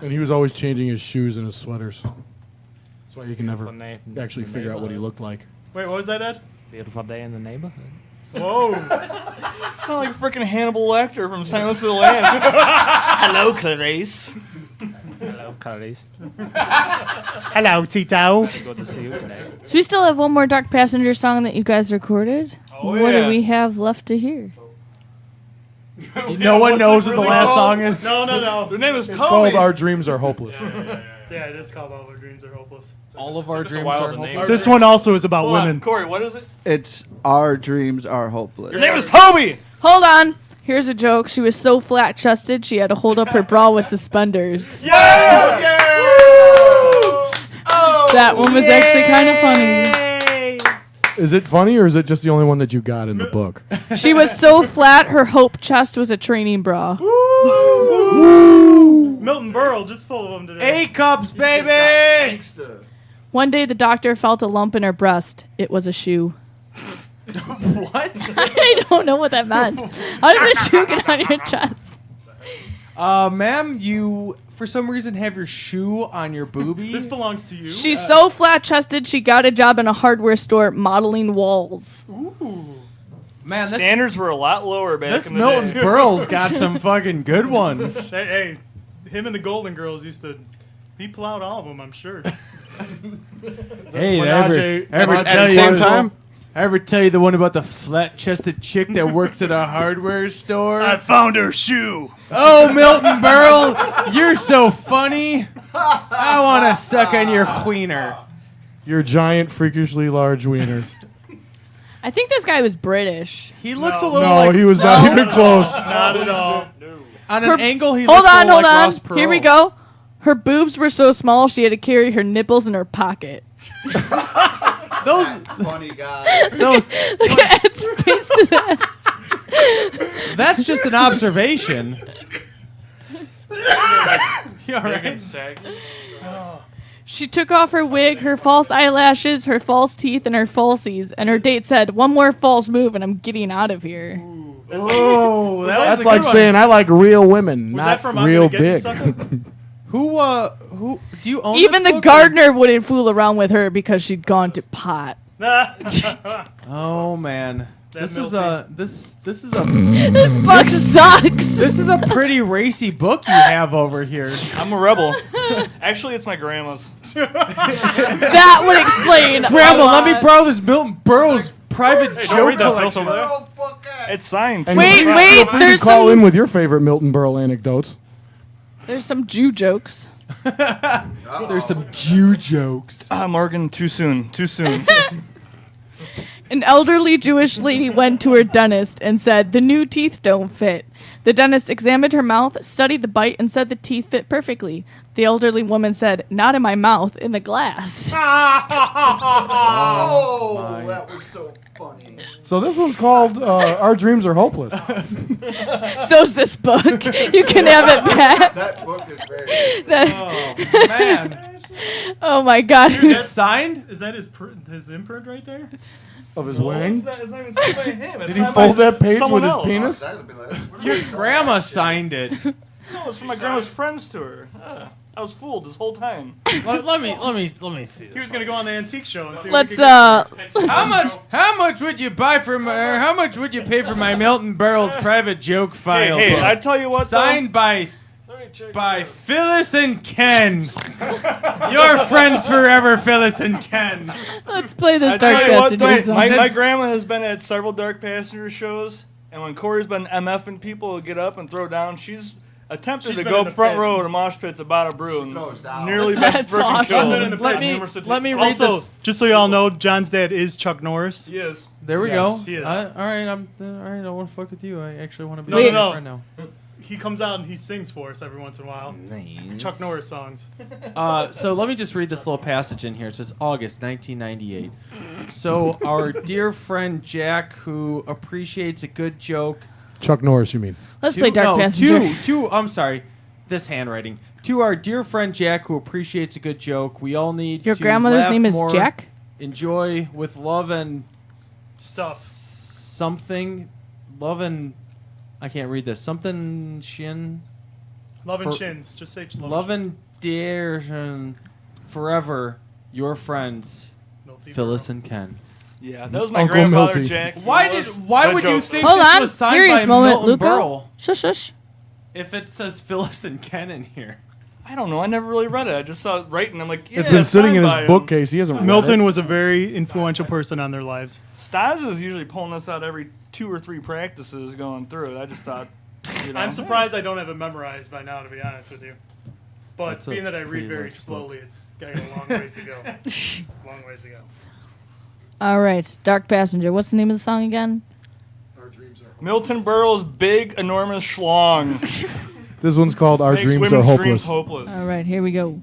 And he was always changing his shoes and his sweaters. That's why you can never Name- actually figure out what he looked like. Wait, what was that, Ed? Beautiful day in the neighborhood. Whoa. Sound like freaking Hannibal Lecter from Silence of the Lambs. Hello, Clarice. Hello, Clarice. Hello, Tito. Good to see you today. So we still have one more Dark Passenger song that you guys recorded. Oh, What do yeah. we have left to hear? No one knows what the last song is. No. Their name is It's Tommy. called Our Dreams Are Hopeless. Yeah, it is called All Our Dreams Are Hopeless. All of our dreams while are the name- hopeless. This one also is about Hold on, women. Corey, what is it? It's Our Dreams Are Hopeless. Your name is Toby. Hold on. Here's a joke. She was so flat-chested she had to hold up her bra with suspenders. Yeah! That one was actually kind of funny. Is it funny or is it just the only one that you got in the book? She was so flat her hope chest was a training bra. Milton Berle, just full of them today. A-cups, baby! One day the doctor felt a lump in her breast. It was a shoe. What? I don't know what that meant. How did a shoe get on your chest? Ma'am, you for some reason have your shoe on your boobie. This belongs to you. She's so flat-chested she got a job in a hardware store modeling walls. Man, this Standards were a lot lower back this in the Milton day. Berle's got some fucking good ones. Hey, him and the Golden Girls used to. He plowed all of them, I'm sure. Hey, Menage ever at tell the you same time? Ever tell you the one about the flat-chested chick that works at a hardware store? I found her shoe. Oh, Milton Berle, you're so funny. I want to suck on your wiener. Your giant, freakishly large wiener. I think this guy was British. He looks No. a little No, like he was not even close. Not at all. on an angle. He Hold looks a on, little hold like on. Ross Perot. Here we go. Her boobs were so small she had to carry her nipples in her pocket. Those, Funny guy. those. Look at Ed's face to that. That's just an observation. You all right? Saggy. She took off her wig, her false eyelashes, her false teeth, and her falsies. And her date said, "One more false move and I'm getting out of here." Oh, that was That's a like good one. saying I like real women, Was not that from I'm real Gonna Get You, big. Sucker? Who do you own? Even this the book, gardener wouldn't fool around with her because she'd gone to pot. or- Oh man, That this is milk a this is a This book sucks. this is a pretty racy book you have over here. I'm a rebel. Actually, it's my grandma's. That would explain. Grandma, a let me lot. borrow this Milton Berle's private Hey, joke don't read that filth collection. over there. It's signed. And Wait, feel wait, free to there's call in some, with your favorite Milton Berle anecdotes. there's some Jew jokes. There's some Jew jokes. Ah, Morgan, too soon. Too soon. An elderly Jewish lady went to her dentist and said, "The new teeth don't fit." The dentist examined her mouth, studied the bite, and said the teeth fit perfectly. The elderly woman said, "Not in my mouth, in the glass." Oh, that was so funny. So this one's called Our Dreams Are Hopeless. So's this book. You can have it back. That book is very good. Oh man. Oh my God. Dude, that's signed? Is that his imprint right there? Of his wing? It's not even signed by him. It's Did he signed fold by that page someone with his else. penis? That'd be like, Your grandma signed it. No, it's from my grandma's friends to her. I was fooled this whole time. let me see. He was gonna go on the antique show and see. Let's How much would you buy for my? How much would you pay for my Milton Berle's private joke file? Hey, book? I tell you what, Signed by By Phyllis and Ken. Your friends forever, Phyllis and Ken. Let's play this I Dark tell you what, Passenger song. my grandma has been at several Dark Passenger shows, and when Corey's been MFing people to get up and throw down, she's attempted She's to been go in the front pit. row to mosh pits about a brew and throws down. nearly been That's freaking awesome. killed. Been in the Let pit me numerous let me read Also, this. just so y'all know, John's dad is Chuck Norris. He is. There we Yes, go. he is. All right, all right. I want to fuck with you. I actually want to be No, your no, no. friend now. He comes out and he sings for us every once in a while. Nice. Chuck Norris songs. So let me just read this little passage in here. It says August 1998. So our dear friend Jack, who appreciates a good joke. Chuck Norris, you mean? Let's play Dark Passenger. I'm sorry. This handwriting. To our dear friend Jack, who appreciates a good joke. We all need Your to grandmother's laugh name is more, Jack? Enjoy with love and Stuff. something. Love and I can't read this. Something shin. Love and For- Shins. Just say Love and dear and forever. Your friends, Milty Phyllis and Ken. Yeah, that was my Uncle grandfather, Milty. Jack. Why would you think Hold this on. was signed Serious by moment, Milton Luca. Berle Shush, shush. if it says Phyllis and Ken in here? I don't know. I never really read it. I just saw it writing. I'm like, yeah, It's been sitting in signed his by him. bookcase. He hasn't read Milton it. was a very influential person on their lives. Stas is usually pulling us out every 2 or 3 practices going through it. I just thought, you know, I'm surprised I don't have it memorized by now, to be honest with you. But That's a being that I pretty read very nice book. slowly, it's got a long ways to go. Long ways to go. All right, Dark Passenger. What's the name of the song again? Milton Berle's big, enormous schlong. This one's called Our Makes Dreams Are women's Hopeless. dreams hopeless. All right, here we go.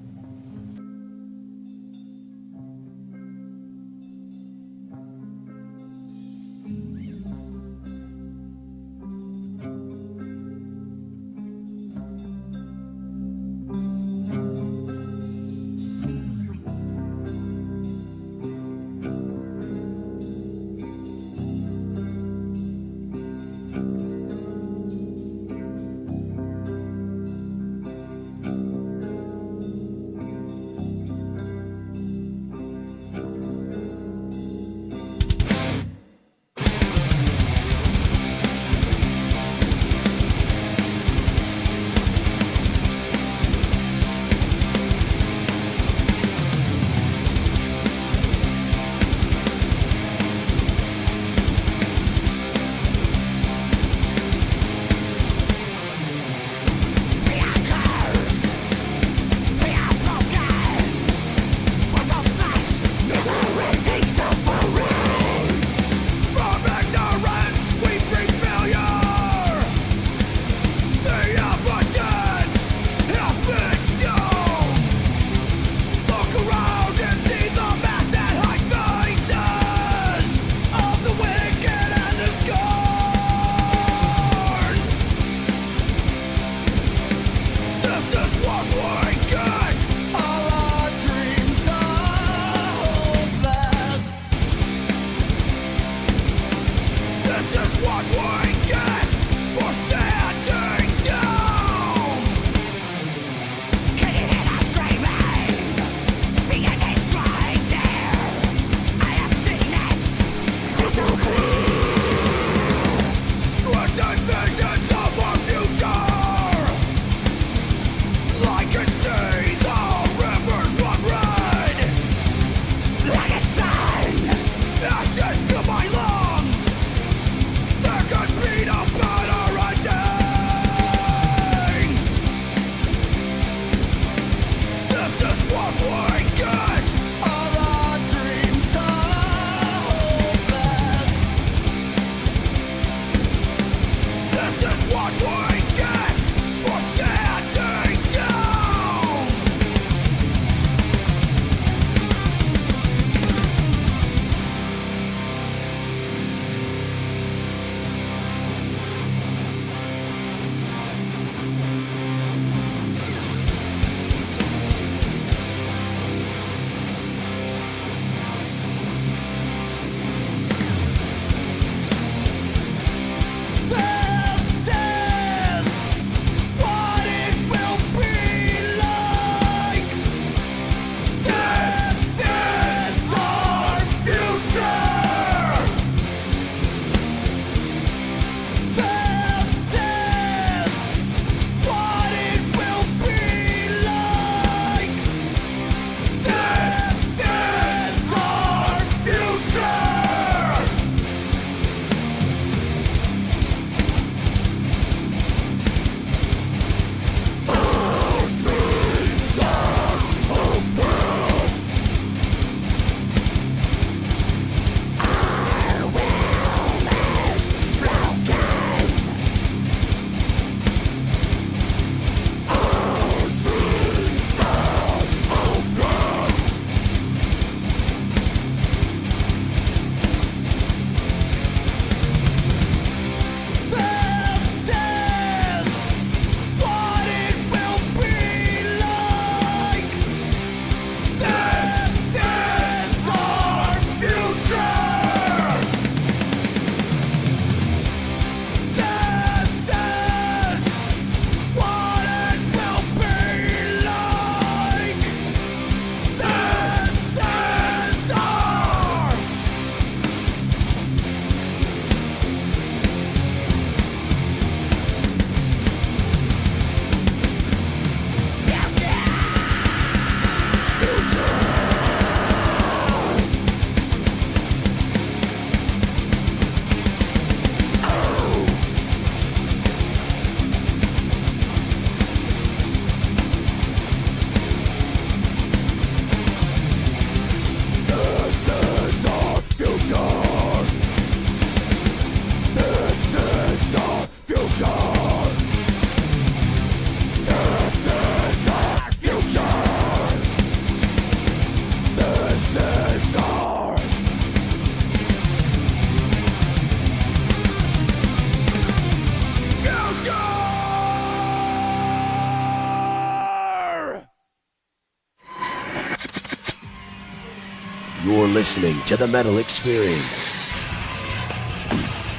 You're listening to the Metal Experience.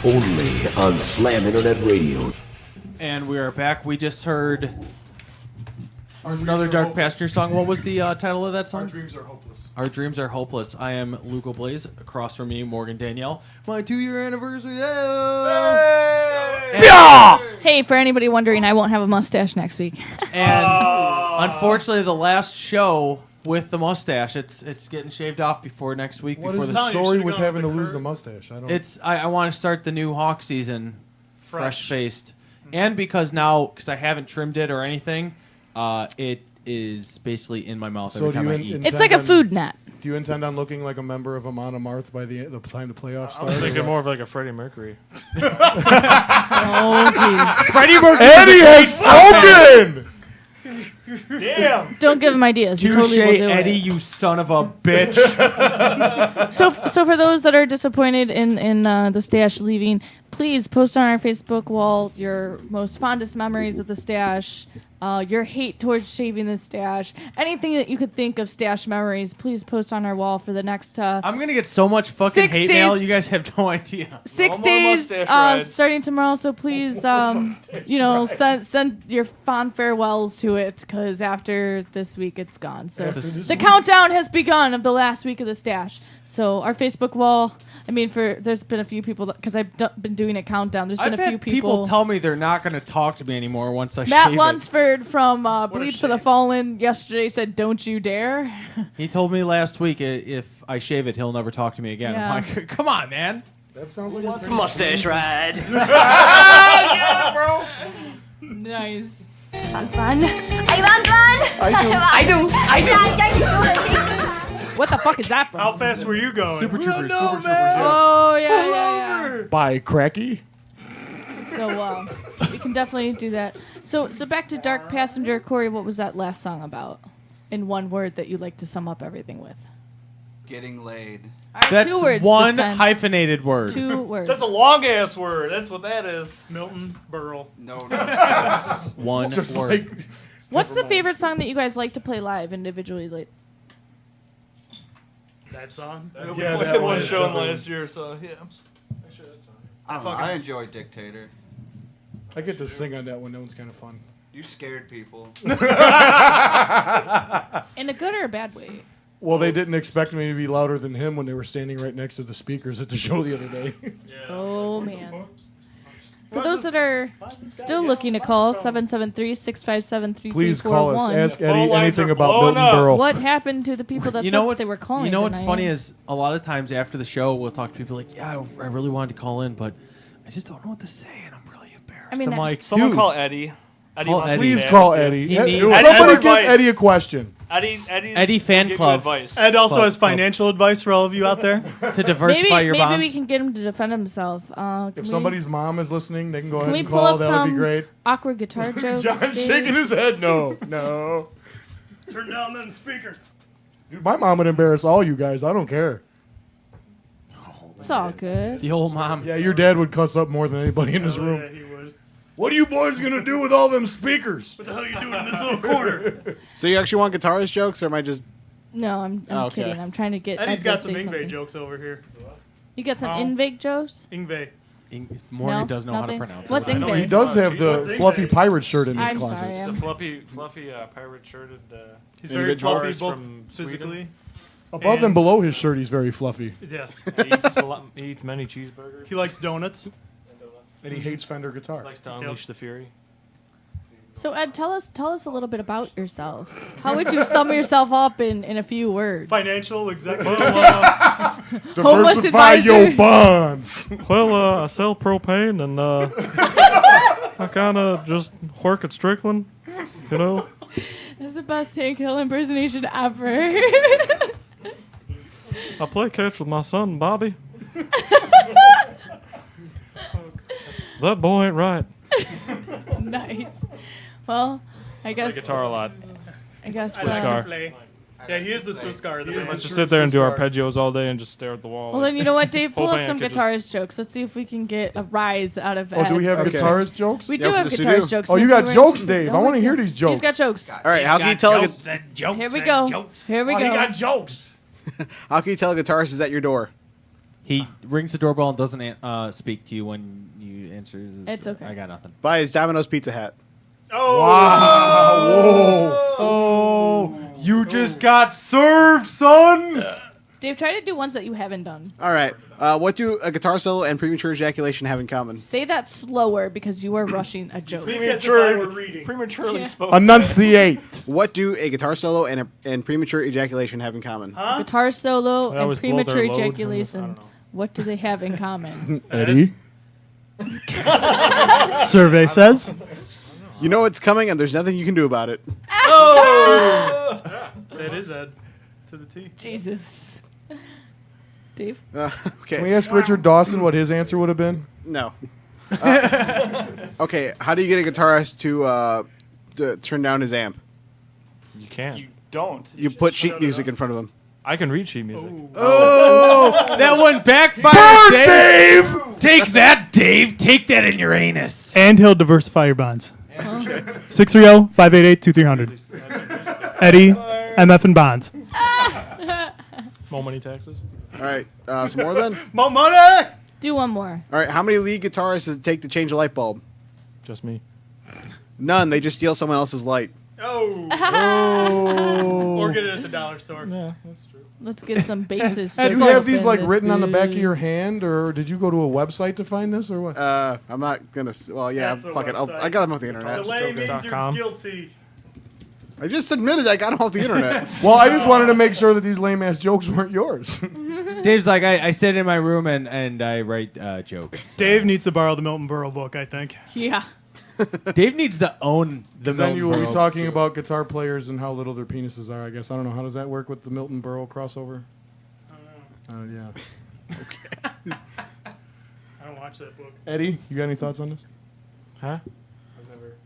Only on Slam Internet Radio. And we are back. We just heard another Dark Pasture song. What was the title of that song? Our Dreams Are Hopeless. Our Dreams Are Hopeless. I am Lugo Blaze. Across from me, Morgan Danielle. My 2-year anniversary. Hey, for anybody wondering, I won't have a mustache next week. And unfortunately, the last show with the mustache, it's getting shaved off before next week. What before is the the story with having to lose the mustache? I don't. I want to start the new Hawk season fresh faced, and because I haven't trimmed it or anything, it is basically in my mouth every time I eat. It's like a food net. Do you intend on looking like a member of Amon Amarth by the time the playoffs start? I was thinking more of like a Freddie Mercury. Oh, jeez. Freddie Mercury. Eddie has spoken. Damn. Don't give him ideas. He Touche, totally will do Eddie, it. you son of a bitch. So for those that are disappointed in the stash leaving, please post on our Facebook wall your most fondest memories of the stash, your hate towards shaving the stash, anything that you could think of stash memories. Please post on our wall for the next. I'm gonna get so much fucking 6 hate days. mail. You guys have no idea. 6 more days mustache rides. starting tomorrow. So please, send your fond farewells to it, because after this week it's gone. So the countdown has begun of the last week of the stash. So our Facebook wall. There's been a few people because I've been doing a countdown. There's been I've a few had people tell me they're not going to talk to me anymore once I Matt shave Lunsford from Bleed for the Fallen yesterday said, "Don't you dare." it. He told me last week if I shave it, he'll never talk to me again. Yeah. I'm like, come on, man. That sounds like What's a mustache ride? Yeah, bro. Nice. Fun. Are you on fun? I do. What the fuck is that from? How fast were you going? Super Troopers. Oh yeah. By Cracky. So So we can definitely do that. So back to Dark Passenger. Corey, what was that last song about? In one word that you'd like to sum up everything with. Getting laid. All right, That's 2 words one this time. hyphenated word. 2 words. That's a long ass word. That's what that is. Milton Berle. No. One Just word. like What's the favorite song that you guys like to play live individually? Like, That song. We Yeah, played that one was show definitely- last year, so yeah. I don't know. I enjoy Dictator. I get to sing on that one. That one's kind of fun. You scared people. in a good or a bad way? Well, they didn't expect me to be louder than him when they were standing right next to the speakers at the show the other day. Oh, man. For those that are still looking to call, 773-657-3341. Please call us. Ask Eddie Phone lines anything are about blowing Milton up. Berle. What happened to the people that said they were calling You know what's tonight? funny is a lot of times after the show we'll talk to people like, yeah, I really wanted to call in, but I just don't know what to say, and I'm really embarrassed. I mean, I'm like, Someone dude, call Eddie. Eddie Call wants to Eddie. Please chat call with you. Eddie. He Ed- needs- Somebody Eddie- give Eddie a question. Eddie's Eddie fan will give you club. advice. Ed also Club, has financial advice for all of you out there. to diversify maybe your maybe bombs. we can get him to defend himself. If somebody's mom is listening, they can go can ahead we and pull call. up That would some be great. awkward guitar jokes? John's Dave? shaking his head. No, no. Turn down them speakers. Dude, my mom would embarrass all you guys. I don't care. It's all good. The old mom. Yeah, your dad would cuss up more than anybody in this Oh, room. yeah, he would. What are you boys gonna do with all them speakers? What the hell are you doing in this little corner? So you actually want guitarist jokes, or am I just? No, I'm Oh, okay. kidding. I'm trying to get. Eddie's Ed to got some say Ingve something. jokes over here. You got some Oh. Ingve jokes? Ingve. Morgan No, doesn't know how to nothing? pronounce What's it. Ingve? He does have the What's fluffy Ingve? pirate shirt in his I'm closet. sorry. It's a I'm fluffy pirate shirted. He's very individual fluffy, artist both from physically. Above And- and below his shirt, he's very fluffy. Yes. He eats many cheeseburgers. He likes donuts. And he hates Fender guitar. Likes to unleash the fury. So Ed, tell us a little bit about yourself. How would you sum yourself up in a few words? Financial executive. Homeless Diversify your advisor. bonds. Well, I sell propane and I kind of just work at Strickland, you know. That's the best Hank Hill impersonation ever. I play catch with my son, Bobby. That boy ain't right. Nice. Well, I guess. Play guitar a lot. I guess. I like Scar. to play. Yeah, he is the Swiss Scar. The Let's band. just sit there and do arpeggios all day and just stare at the wall. Well, then you know what, Dave? Pull Hoping up I some could guitarist jokes. Let's see if we can get a rise out of Oh, do we Ed. have Okay. guitarist jokes? We Yeah, do have yes, you guitarist do. jokes. Oh, and you if got were jokes, interested- Dave. Oh, I want to yeah. hear these jokes. He's got jokes. All right, how can you tell? Here we go. Here we go. jokes. How can you tell a guitarist is at your door? He rings the doorbell and doesn't speak to you when you answer. It's okay. I got nothing. Buy his Domino's pizza hat. Oh. Oh, You just got served, son. Dave, try to do ones that you haven't done. All right. What do a guitar solo and premature ejaculation have in common? Say that slower because you are rushing a joke. Speak as if I were reading. Prematurely spoke. enunciate. What do a guitar solo and premature ejaculation have in common? Guitar solo I and always blow their premature load. I ejaculation. don't know. What do they have in common? Eddie. Survey says. You know it's coming, and there's nothing you can do about it. That is Ed to the T. Jesus. Dave? Okay. Can we ask Richard Dawson what his answer would have been? No. Okay. How do you get a guitarist to turn down his amp? You can't. You don't. You put sheet music in front of him. I can read sheet music. That one backfired, Dave. Take that, Dave. Take that in your anus. And he'll diversify your bonds. 630-588-2300. Eddie, MF and Bonds. More money taxes. All right. Some more then. More money. Do one more. All right. How many lead guitarists does it take to change a light bulb? Just me. None. They just steal someone else's light. Oh. Or get it at the dollar store. Yeah, that's true. Let's get some bases. Do you just have up these in like this written on the back of booth. your hand, or did you go to a website to find this, or what? I'm not gonna. Well, yeah. That's a Fuck it. website. I got them off the internet. Delay means you're Jokers.com. guilty. I just admitted I got them off the internet. Well, I just wanted to make sure that these lame ass jokes weren't yours. Dave's like, I sit in my room and I write jokes. Dave needs to borrow the Milton Berle book, I think. Yeah. Dave needs to own the Then you will be Milton Berle talking joke. about guitar players and how little their penises are. I guess I don't know how does that work with the Milton Berle crossover. Yeah. I don't watch that book. Eddie, you got any thoughts on this? Huh?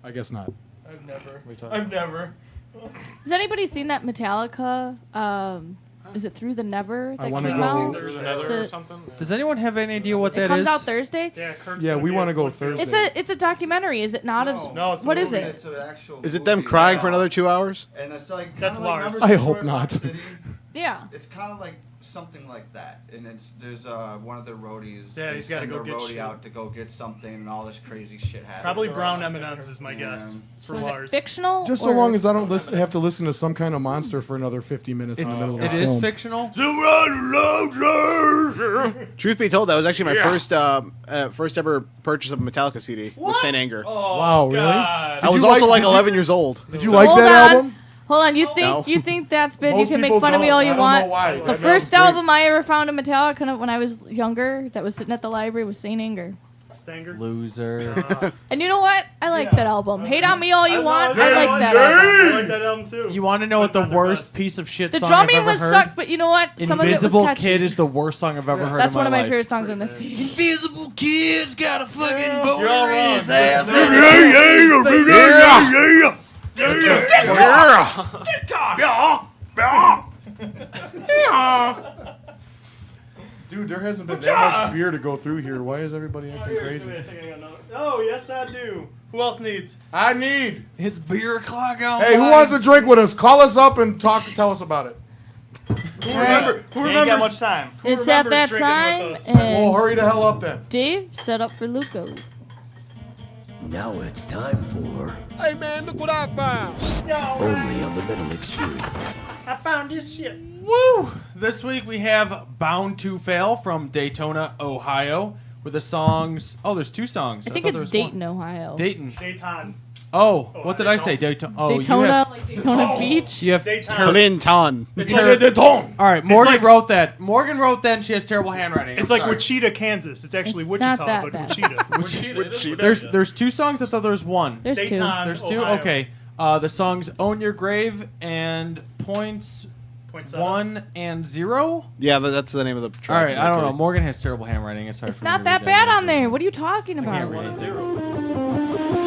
I guess not. I've never. Has anybody seen that Metallica? Is it Through the Never that wanna came go out? Through the Nether or something? Does anyone have any idea what It that comes is? out Thursday. Yeah, Kirk's Yeah, gonna we be want to able go to- Thursday. It's a documentary. Is it not? No, it's a what is movie. it? It's an actual Is it them movie. crying for another 2 hours? And it's like That's kinda like, Lars. remember I hope Detroit Rock not. City? Yeah. It's kind of like something like that, and there's one of their roadies. Yeah, they he's gotta send go their get roadie shit. out to go get something, and all this crazy shit happens. Probably brown M&Ms is my Yeah. guess So for is Lars. it fictional? Just so or- long as I don't have to listen to some kind of monster for another 50 minutes in the middle of It the is film. fictional. Truth be told, that was actually my first ever purchase of a Metallica CD. Was Saint Anger. Wow, really? God. I was you also like- like did you- 11 years old. Did you like Hold that on. album? Hold on, you think No. you think that's bad? You Most can make people fun of me all don't. you I don't want. know why. The That first album's great. album I ever found of Metallica when I was younger, that was sitting at the library, was Saint Anger. Stanger. Loser. And you know what? I like that album. Hate on me all you want. know, I like that album. I like that album too. You want to know what the That's not the worst best. piece of shit The song I've drumming ever was heard? sucked, but you know what? Some of it Invisible was catchy. Kid is the worst song I've ever heard That's in one of my life. favorite songs on this CD. Invisible Kid's got a fucking You're all wrong. Dude, there hasn't been that much beer to go through here. Why is everybody acting crazy? Wait, I think I got another. Oh, yes, I do. Who else needs? I need. It's beer o'clock out. Hey, who wants to drink with us? Call us up and tell us about it. Who Ain't got remembers? much time. It's at that remembers time, drinking with us? Well, and hurry the hell up then. Dave set up for Luco. Now it's time for Hey man, look what I found. Only on the Metal Experience. I found this shit. Woo! This week we have Bound to Fail from Daytona, Ohio, with the songs. Oh, there's two songs. I think thought it's there was Dayton, Ohio. one. Dayton. Dayton. Oh, what did I say? Daytona. Daytona. Oh, Daytona, like Daytona Beach. You have Daytona. Clinton. All right, Morgan like- wrote that. Morgan wrote that, and she has terrible handwriting. It's I'm like sorry. Wichita, Kansas. It's actually It's Wichita, not that but bad. Wichita. There's two songs. I thought there was one. There's two. Dayton, There's two. Ohio. Okay. The songs "Own Your Grave" and "Points Point seven. 1 and 0." Yeah, that's the name of the All track. right, I don't know. Morgan has terrible handwriting. It's hard. It's for me not to that read bad on there. What are you talking I can't about? read.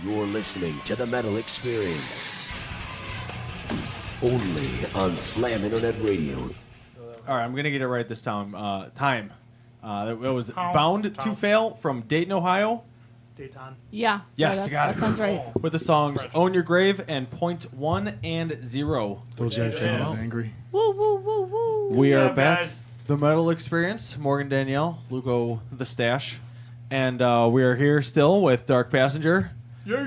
You're listening to the Metal Experience. Only on Slam Internet Radio. All right, I'm gonna get it right this time. That was Bound to Fail from Dayton, Ohio. Dayton. Yeah. Yes, yeah, got that it. sounds right. With the songs "Own Your Grave" and "Point 1 and 0." Those guys sound angry. Woo, woo, woo, woo. We Good are job, back. guys. The Metal Experience. Morgan Danielle, Lugo the Stash, and we are here still with Dark Passenger. Yeah.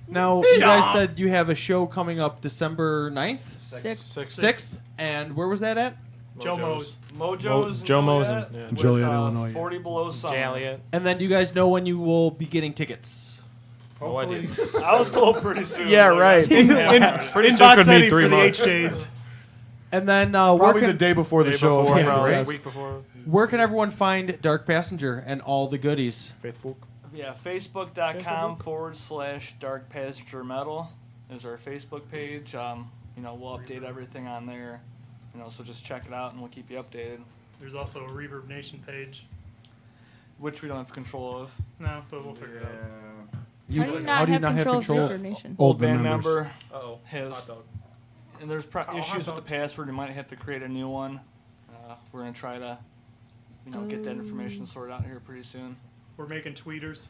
Now, you guys said you have a show coming up December 9th? 6th. And where was that at? Jomo's. Mojo's. Joe Joliet, Mosen, yeah. with, Joliet, Illinois. 40 below summer. Joliet. And then do you guys know when you will be getting tickets? No idea. I was told pretty soon. Yeah, but I right. got- Pretty In soon Bot could City mean 3 for the months. HJs. And then where Probably can, the day before the Day show. before, Yeah, probably yes. a week before. where can everyone find Dark Passenger and all the goodies? Facebook. Yeah, facebook.com/Dark Passenger Metal is our Facebook page. We'll update everything on there. So just check it out and we'll keep you updated. There's also a Reverb Nation page. Which we don't have control of. No, but we'll figure it out. How do you not have control of Reverb Nation? Old band band members. member Uh-oh. has, Hot dog. and there's issues with the password. You might have to create a new one. We're gonna try to, get that information sorted out here pretty soon. We're making tweeters.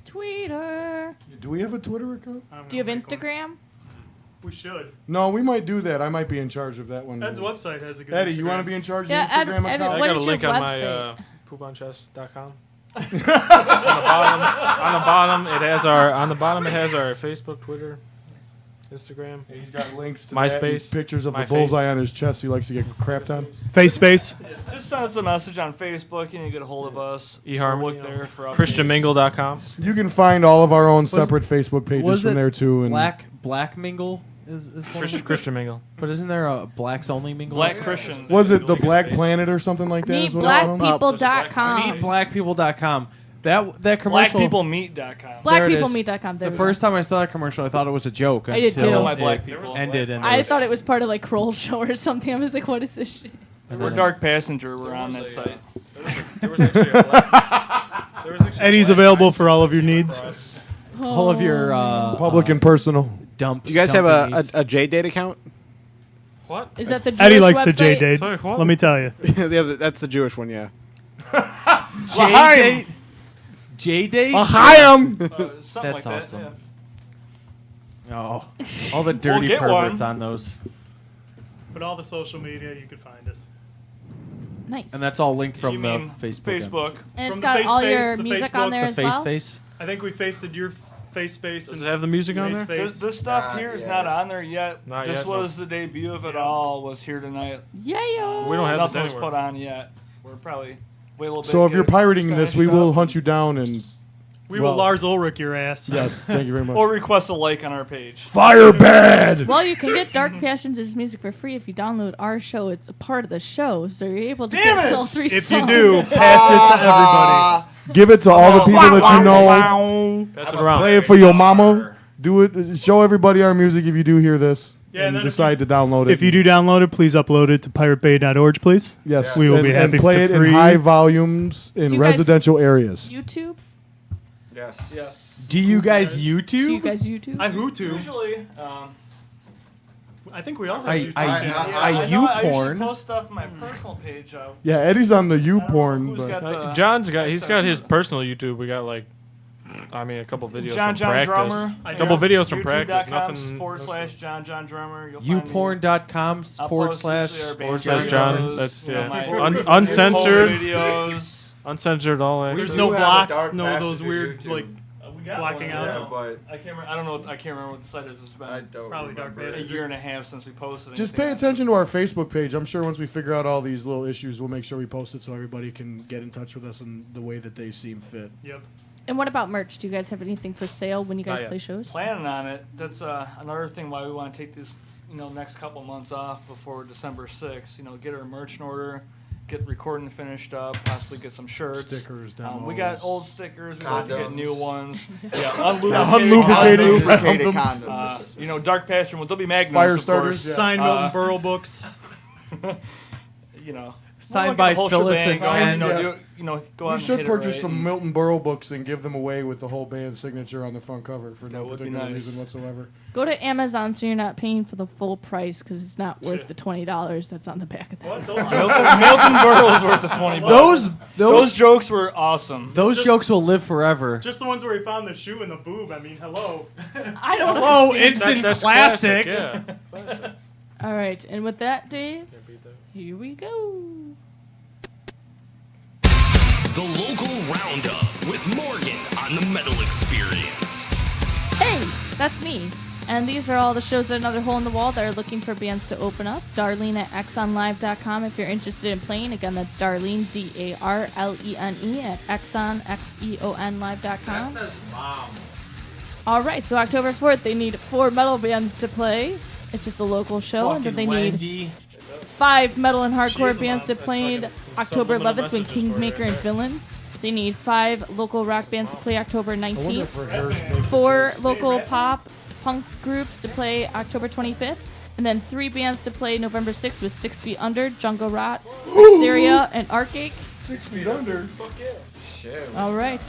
Tweeter. Do we have a Twitter account? Do you have Instagram? We should. No, we might do that. I might be in charge of that one. Ed's website has a good Eddie, Instagram. you want to be in charge of Yeah, the Instagram Ed, account? what I got is a link your on website? my pooponchest.com. on the bottom it has our Facebook, Twitter, Instagram. He's got links to MySpace. that and pictures of My the bullseye face. on his chest he likes to get crapped on. Face space. Just send us a message on Facebook and you get a hold of us. eHarmony. We'll look there for updates. ChristianMingle.com. You can find all of our own separate Facebook pages Was from it there too. And Black Mingle is one of them? Christian Mingle. But isn't there a Blacks Only Mingle? Black Christian. was it the Black Planet or something like that? is what it's called? MeetBlackPeople.com. MeetBlackPeople.com. That commercial. BlackPeopleMeet.com. There it is. BlackPeopleMeet.com. The first time I saw that commercial, I thought it was a joke. I did until too. My black it people. ended. And I thought it was part of like Kroll's show or something. I was like, what is this shit? We're Dark Passenger. We're on that site. There was actually a black. Eddie's available for all of your needs. all of your Public and personal. dump. Do you guys have dumping a needs. JDate account? What? Is that the Jewish Eddie likes website? to J-Date. Sorry, what? Let me tell you. That's the Jewish one, yeah. J-Date? J-Date? Chaim! Something That's like awesome. that. Oh, all the dirty get perverts one. on those. But all the social media, you can find us. Nice. And that's all linked from You the mean Facebook. Facebook. And it's From the got face all space, your the music Facebook, on there The as face well. face. I think we pasted your face space. Does and it have the music on Ray's there? face. This stuff here is not on there yet. Not this yet, was the debut of it all. Was here tonight. Yeah. We don't have this Nothing was anywhere. put on yet. We're probably wait a little bit. So if get you're it pirating this, we finished will up, hunt you down and We will Lars Ulrich your ass. yes, thank you very much. or request a like on our page. Fire bad. Well, you can get Dark Passenger's music for free if you download our show. It's a part of the show, so you're able to Damn get it! all 3 If songs. you do, pass it to everybody. Give it to all the people that you know. Pass it around. Play it for your mama. Do it. Show everybody our music if you do hear this. Yeah, and and then decide to download it. If you do download it, please upload it to piratebay.org, please. yes, We will be happy and play to it free. in high volumes in Do you guys- residential areas. YouTube? Yes. Yes. Do you guys Do you YouTube? guys YouTube? I Hutu. Usually, I think we all have I YouTube. I you know I usually porn. post stuff on my personal page. Yeah, Eddie's on the I U don't know porn, who's but got the- John's got. He's got his personal YouTube. We got like, a couple videos John from practice. Drummer. A couple videos from practice. YouTube.com Nothing. /John Drummer. You'll find me. Youporn.com I'll / post usually our band John. videos, That's you know, yeah. my Uncensored. videos. Uncensored. All that. There's do no have a blocks, Dark no those Passenger weird YouTube. like We got blocking one, out. Yeah, but I can't remember. I don't know. I can't remember what the site is. It's I been don't Probably Dark remember. a Passenger. year and a half since we posted. just anything pay on attention to our Facebook page. I'm sure once we figure out all these little issues, we'll make sure we post it so everybody can get in touch with us in the way that they seem fit. Yep. And what about merch? Do you guys have anything for sale when you guys Not yet. play shows? Planning on it. That's another thing why we want to take this, next couple months off before December 6th. Get our merch in order, get recording finished up, possibly get some shirts, Stickers, we got demos. old stickers. We like to get Condoms. new ones. Yeah, Unlubricated Unlubricated condoms. condoms. Dark Passion. Well, there'll be magnums. Fire of starters, course. yeah. Sign Milton Berle books. you know. Signed We'll by get the whole Phyllis shebang and going, Ken. you know, Yeah. go out You and should hit purchase it some right. Milton Berle books and give them away with the whole band signature on the front cover for no would be particular nice. reason whatsoever. Go to Amazon so you're not paying for the full price because it's not worth the $20 that's on the back of that. What? Milton Berle's worth the $20. Those jokes were awesome. Those jokes will live forever. Just the ones where he found the shoe in the boob. I mean, hello. I don't Hello, understand. instant That's classic. Yeah. All right, and with that, Dave, here we go. The local roundup with Morgan on the Metal Experience. Hey, that's me. And these are all the shows at Another Hole in the Wall that are looking for bands to open up. Darlene at exonlive.com if you're interested in playing. Again, that's Darlene, Darlene at exonlive.com. says mom. All right, so October 4th, they need 4 metal bands to play. It's just a local show, and then they need 5 metal and hardcore bands to play October 11th when Kingmaker and Villains. They need 5 local rock bands to play October 19th. 4 local pop punk groups to play October 25th. And then 3 bands to play November 6th with 6 Feet Under, Jungle Rot, Syria, and Arcade. 6 Feet Under. All right.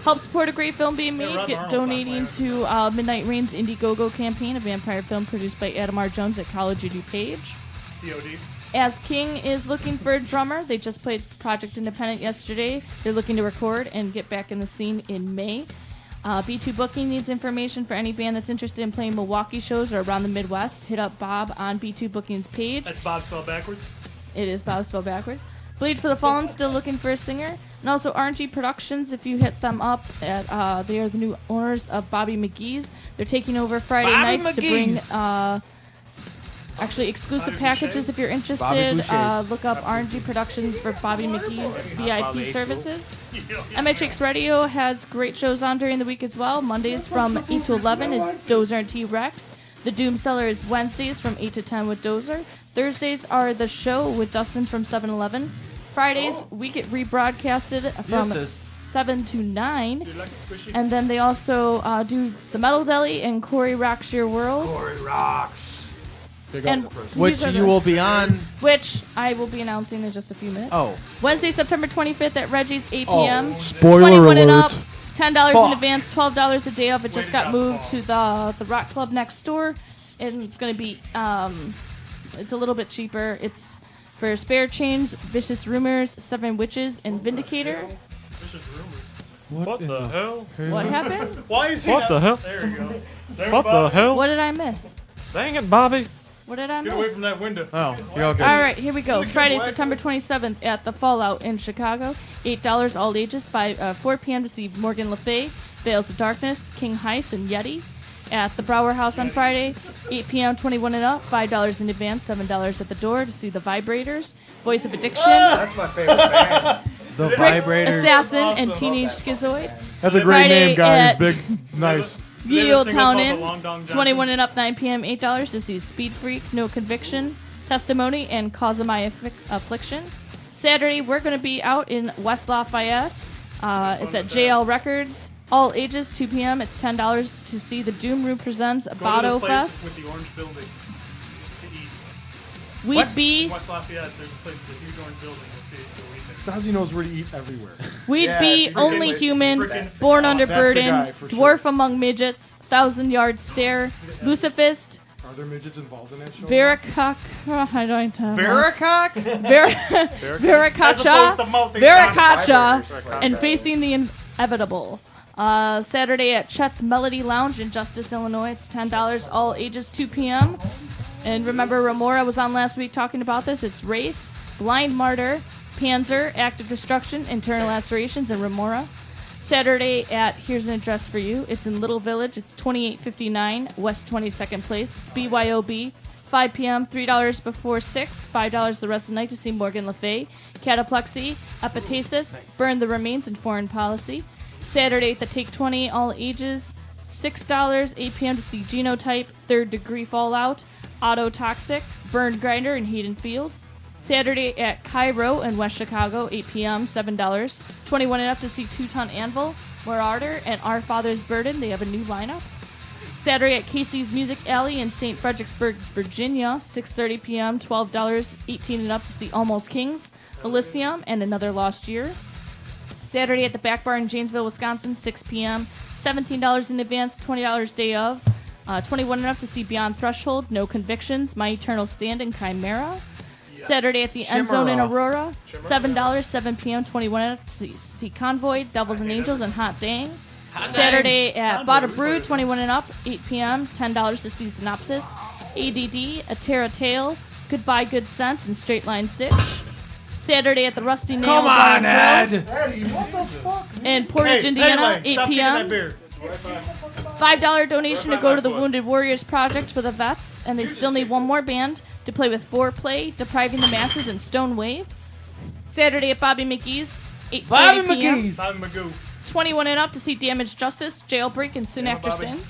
Help support a great film being made. Get donating to Midnight Rain's Indiegogo campaign, a vampire film produced by Adam R. Jones at College of DuPage. COD. As King is looking for a drummer, they just played Project Independent yesterday. They're looking to record and get back in the scene in May. B2 Booking needs information for any band that's interested in playing Milwaukee shows or around the Midwest. Hit up Bob on B2 Booking's page. That's Bob spelled backwards. It is Bob spelled backwards. Bleed for the Fallen still looking for a singer. And also RNG Productions, if you hit them up, at they are the new owners of Bobby McGee's. They're taking over Friday Bobby nights McGee's. to bring actually exclusive Bobby packages Boucher? if you're Bobby interested. Boucher's. Look up RNG Productions for Bobby McGee's VIP services. MHX Radio has great shows on during the week as well. Mondays from 8 to 11 is Dozer and T-Rex. The Doom Cellar is Wednesdays from 8 to 10 with Dozer. Thursdays are The Show with Dustin from 7-Eleven. Fridays, we get rebroadcasted from 7 to 9. And then they also do The Metal Deli and Corey Rocks Your World. Corey Rocks. And Which these are you the- will be on. Which I will be announcing in just a few minutes. Oh. Wednesday, September 25th at Reggie's, 8 Oh, p.m. spoiler 21 and up, alert. $10 Fuck. in advance, $12 a day of. It just got moved to the Rock Club next door, and it's going to be it's a little bit cheaper. It's for Spare Change, Vicious Rumors, 7 Witches, and Vindicator. What the hell? What happened? Why is he What not- the hell? There you go. There, What the Bob. hell? What did I miss? Dang it, Bobby. What did I Get miss? away from that window. Oh, you're all good. All right, here we go. Friday, September 27th at the Fallout in Chicago. $8 all ages. 4 p.m. to see Morgan Le Fay, Veils of Darkness, King Heist, and Yeti. At the Brower House on Friday, 8 p.m. 21 and up. $5 in advance, $7 at the door to see the Vibrators, Voice of Addiction, That's my favorite band. The Brick Vibrators. Assassin, and Teenage Schizoid. That's a great Friday name, guys. at Big, nice. Ye have a Old single called Town The Inn, Long Dong Johnson? 21 and up, 9 p.m., $8 to see Speed Freak, No Conviction, Testimony, and Cause of My Affliction. Saturday, we're going to be out in West Lafayette. It's at JL Records. All ages, 2 p.m. It's $10 to see the Doom Room Presents Go to Botto the place Fest. with the orange building to eat. We'd be In West Lafayette, there's a place with a huge orange building. You'll see it. You'll eat there. Stasi knows where to eat everywhere. We'd Yeah, be if you only freaking- human, freaking- born under That's the burden, guy, for dwarf sure. among midgets, 1,000-yard stare, Lucifist, Are there midgets involved in that show? Veracock. Oh, I don't have Veracock? Veracacha, As opposed to multi- Veracacha, and Facing the Inevitable. Saturday at Chet's Melody Lounge in Justice, Illinois. It's $10, all ages, 2 p.m. And remember, Remora was on last week talking about this. It's Wraith, Blind Martyr, Panzer, Active Destruction, Internal Lacerations, and Remora. Saturday at Here's an Address for You. It's in Little Village. It's 2859 West 22nd Place. It's BYOB. 5 p.m., $3 before 6, $5 the rest of the night to see Morgan Le Fay, Cataplexy, Epitasis, Burn the Remains, and Foreign Policy. Saturday at the Take 20, all ages, $6, 8 p.m. to see Genotype, Third Degree Fallout, Autotoxic, Burned Grinder, and Heat and Field. Saturday at Cairo in West Chicago, 8 p.m., $7. 21 and up to see Two Ton Anvil, Marauder, and Our Father's Burden. They have a new lineup. Saturday at Casey's Music Alley in St. Fredericksburg, Virginia, 6:30 p.m., $12, 18 and up to see Almost Kings, Elysium, and Another Lost Year. Saturday at the Back Bar in Janesville, Wisconsin, 6 p.m., $17 in advance, $20 day of. 21 and up to see Beyond Threshold, No Convictions, My Eternal Stand, and Chimera. Saturday at the End Zone in Aurora, $7, 7 p.m., 21 and up to see Convoy, Devils and Angels, and Hot Dang. Saturday at Bada Brew, 21 and up, 8 p.m., $10 to see Synopsis, ADD, A Terra Tale, Goodbye Good Sense, and Straight Line Stitch. Saturday at the Rusty Nail Come Bar on, and Grill Ed! Eddie, what the fuck? in Portage, Indiana, 8 p.m. $5 donation to go to the Wounded Warriors Project for the vets, and they still need one more band to play with Foreplay, Depriving the Masses, and Stone Wave. Saturday at Bobby McGee's, 8:30 Bobby p.m. McGee's. Bobby Magoo. 21 and up to see Damage Justice, Jailbreak, and Sin After Sin.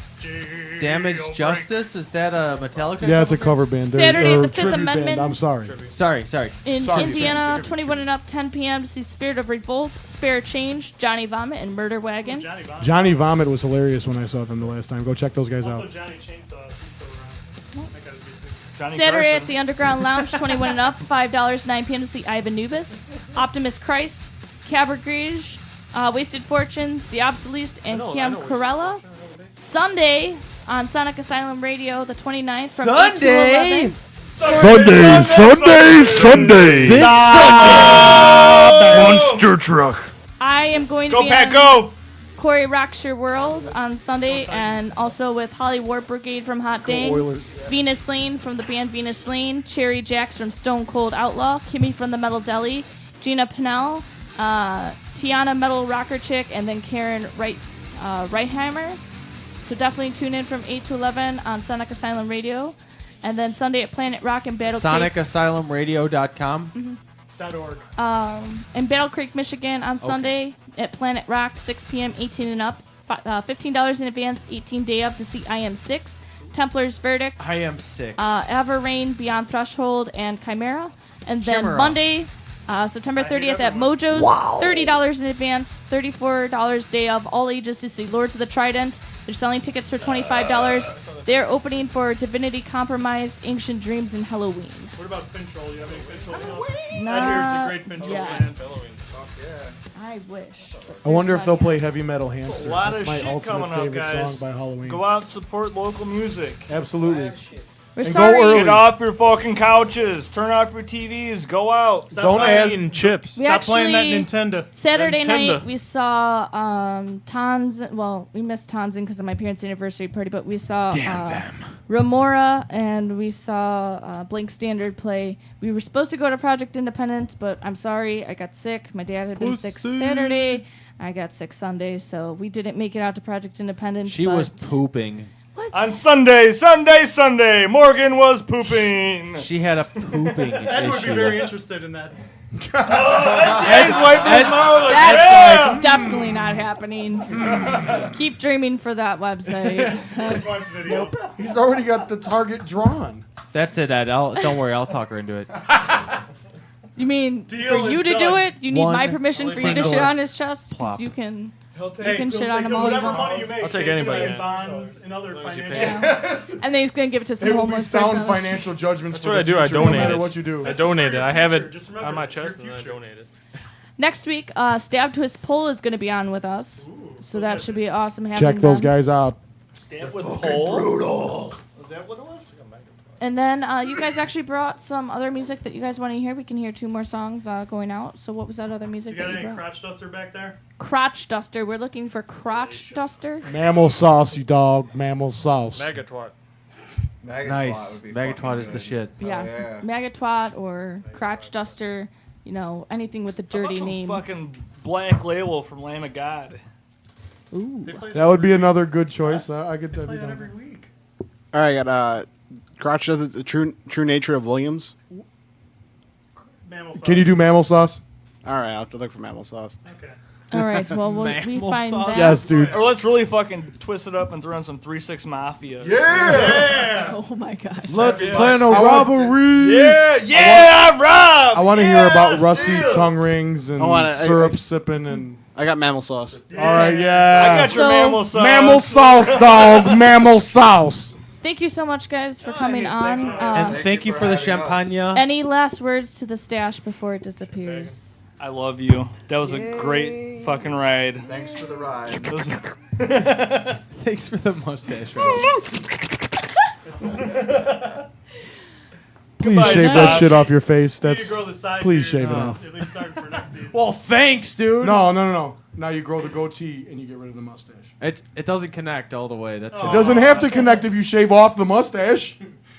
Damage Justice? Is that a Metallica? Yeah, it's a cover band. Saturday at Or the Fifth tribute Amendment. Band. I'm sorry. Sorry. In Indiana, 21 and up, 10 p.m. to see Spirit of Revolt, Spare Change, Johnny Vomit, and Murder Wagon. Johnny Vomit was hilarious when I saw them the last time. Go check those guys Also, out. Johnny Chainsaw. He's still around. That guy's big too. Saturday at the Underground Lounge, 21 and up, $5, 9 p.m. to see Ivan Nubis, Optimus Christ, Cabergrige, Wasted Fortune, The Obsolete, and Cam Corella. Sunday on Sonic Asylum Radio, the 29th from 8 to 11. Sunday. This Monster truck. I am going to Go, be Pat, on go! Corey Rocks Your World on Sunday, and also with Holly Warp Brigade from Hot Dang, Oilers. Venus Lane from the band Venus Lane, Cherry Jacks from Stone Cold Outlaw, Kimmy from the Metal Deli, Gina Pinnell, Tiana Metal Rocker Chick, and then Karen Reitheimer. So definitely tune in from 8 to 11 on Sonic Asylum Radio. And then Sunday at Planet Rock in Battle Creek. SonicAsylumRadio.com. .org. In Battle Creek, Michigan on Sunday at Planet Rock, 6 p.m., 18 and up. $15 in advance, 18 day up to see I Am 6, Templar's Verdict, I Am 6. Everrain, Beyond Threshold, and Chimera. And then Chimera. Monday, September 30th at Mojo's, $30 in advance, $34 day of, all ages to see Lords of the Trident. They're selling tickets for $25. They're opening for Divinity Compromised, Ancient Dreams, and Halloween. What about Pintroll? You have any Pintroll? Not Here's a great Pintroll yet. band. I wish. I wonder if they'll play Heavy Metal Hamster. A lot That's of my shit ultimate coming up, favorite guys. song by Halloween. Go out and support local music. Absolutely. We're And sorry. go early. Get off your fucking couches. Turn off your TVs. Go out. Don't ask. Eating chips. We Stop playing that actually- Nintendo. Saturday Nintendo. night, we saw Tanzan. Well, we missed Tanzan because of my parents' anniversary party, but we saw Remora, and we saw Blank Standard play. We were supposed to go to Project Independent, but I'm sorry, I got sick. My dad had been sick Saturday. I got sick Sunday, so we didn't make it out to Project Independent. She was pooping. What? On Sunday, Morgan was pooping. She had a pooping Ed would be very issue. interested in that. He's wiped his mouth like, That's yeah. definitely not happening. Keep dreaming for that website. Watch video. He's already got the target drawn. That's it, Ed. Don't worry. I'll talk her into it. You mean Deal for you is to done. do it? You need One my permission for you to single shit on his chest? 'Cause plop. you can. He'll You can shit on him all you whatever want. money you make. I'll take Jake's anybody, gonna man. get bonds and other long as you financial. And then he's gonna give it to some It will be homeless sound person. financial judgments That's for what the I do. I future, no donate matter it. what you do. I donate it. I have future. it Just remember, on my your chest and I future. donate it. Next week, Stab Twist Pole is gonna be on with us, so that should be awesome. Having Check those them. guys out. Stab with pole. Brutal. Was that what it was? And then you guys actually brought some other music that you guys want to hear. We can hear 2 more songs going out. So what was that other music You got that you any brought? crotch duster back there? Crotch Duster. We're looking for Crotch Duster. Mammal sauce, you dog. Mammal sauce. Megatwat. Nice. Megatwat is the shit. Yeah, yeah. Magatwat or Crotch Duster. You know, anything with a How about dirty some name. fucking Black Label from Lamb of God. Ooh. They play That would be another good choice. I could They be play that down. every week. All right, I got Crotch, the true nature of Williams. Mammal sauce. Can you do mammal sauce? All right, I'll have to look for mammal sauce. Okay. All right. Well, we Mammal find sauce? that. Yes, dude. Or let's really fucking twist it up and throw in some 3-6 Mafia. Yeah. Oh my god. Let's Yeah. plan a I want- robbery. Yeah, I robbed. I want to hear about rusty tongue rings and I syrup sipping and. I got mammal sauce. All right, yeah. I got your mammal sauce. Mammal sauce, dog. Mammal sauce. Thank you so much, guys, for coming on. And thank you for the champagne. Any last words to the stash before it disappears? I love you. That was a great fucking ride. Thanks for the ride. Thanks for the mustache. Please Goodbye, shave that Josh. shit off your face. You need That's to grow the side please beard, shave it off. At least starting for next season. Well, thanks, dude. No. Now you grow the goatee and you get rid of the mustache. It doesn't connect all the way. That's It doesn't have to connect if you shave off the mustache.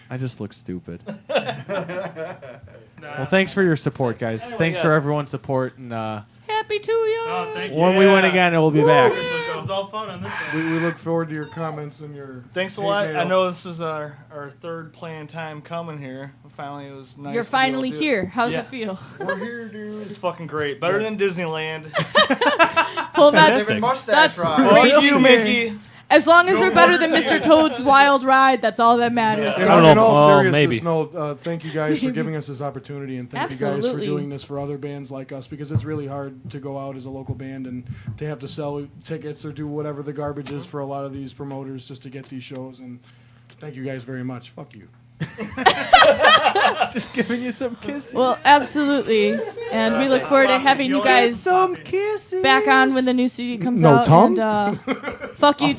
I just look stupid. Well, thanks for your support, guys. Hey, Thanks yeah. for everyone's support, and Happy to you. Oh, thank when you. we win again, we'll be back. It was all fun on this side. We look forward to your comments and your. Thanks a hate lot. mail. I know this is our third planned time coming here. Finally, it was nice. You're to be able finally to do it. here. How's Yeah. it feel? We're here, dude. It's fucking great. Better than Disneyland. Well, that's Even mustache that's ride. great Fuck to you, hear. Mickey. As long as we're better than Mr. Toad's Wild Ride, that's all that matters. In, don't know. in all Well, seriousness, maybe. no. Thank you guys for giving us this opportunity, and thank you guys for Absolutely. doing this for other bands like us, because it's really hard to go out as a local band and to have to sell tickets or do whatever the garbage is for a lot of these promoters just to get these shows. And thank you guys very much. Fuck you. Just giving you some kisses. Well, absolutely. And we look forward to having you guys some kisses. back on when the new CD comes No out. tongue? And fuck you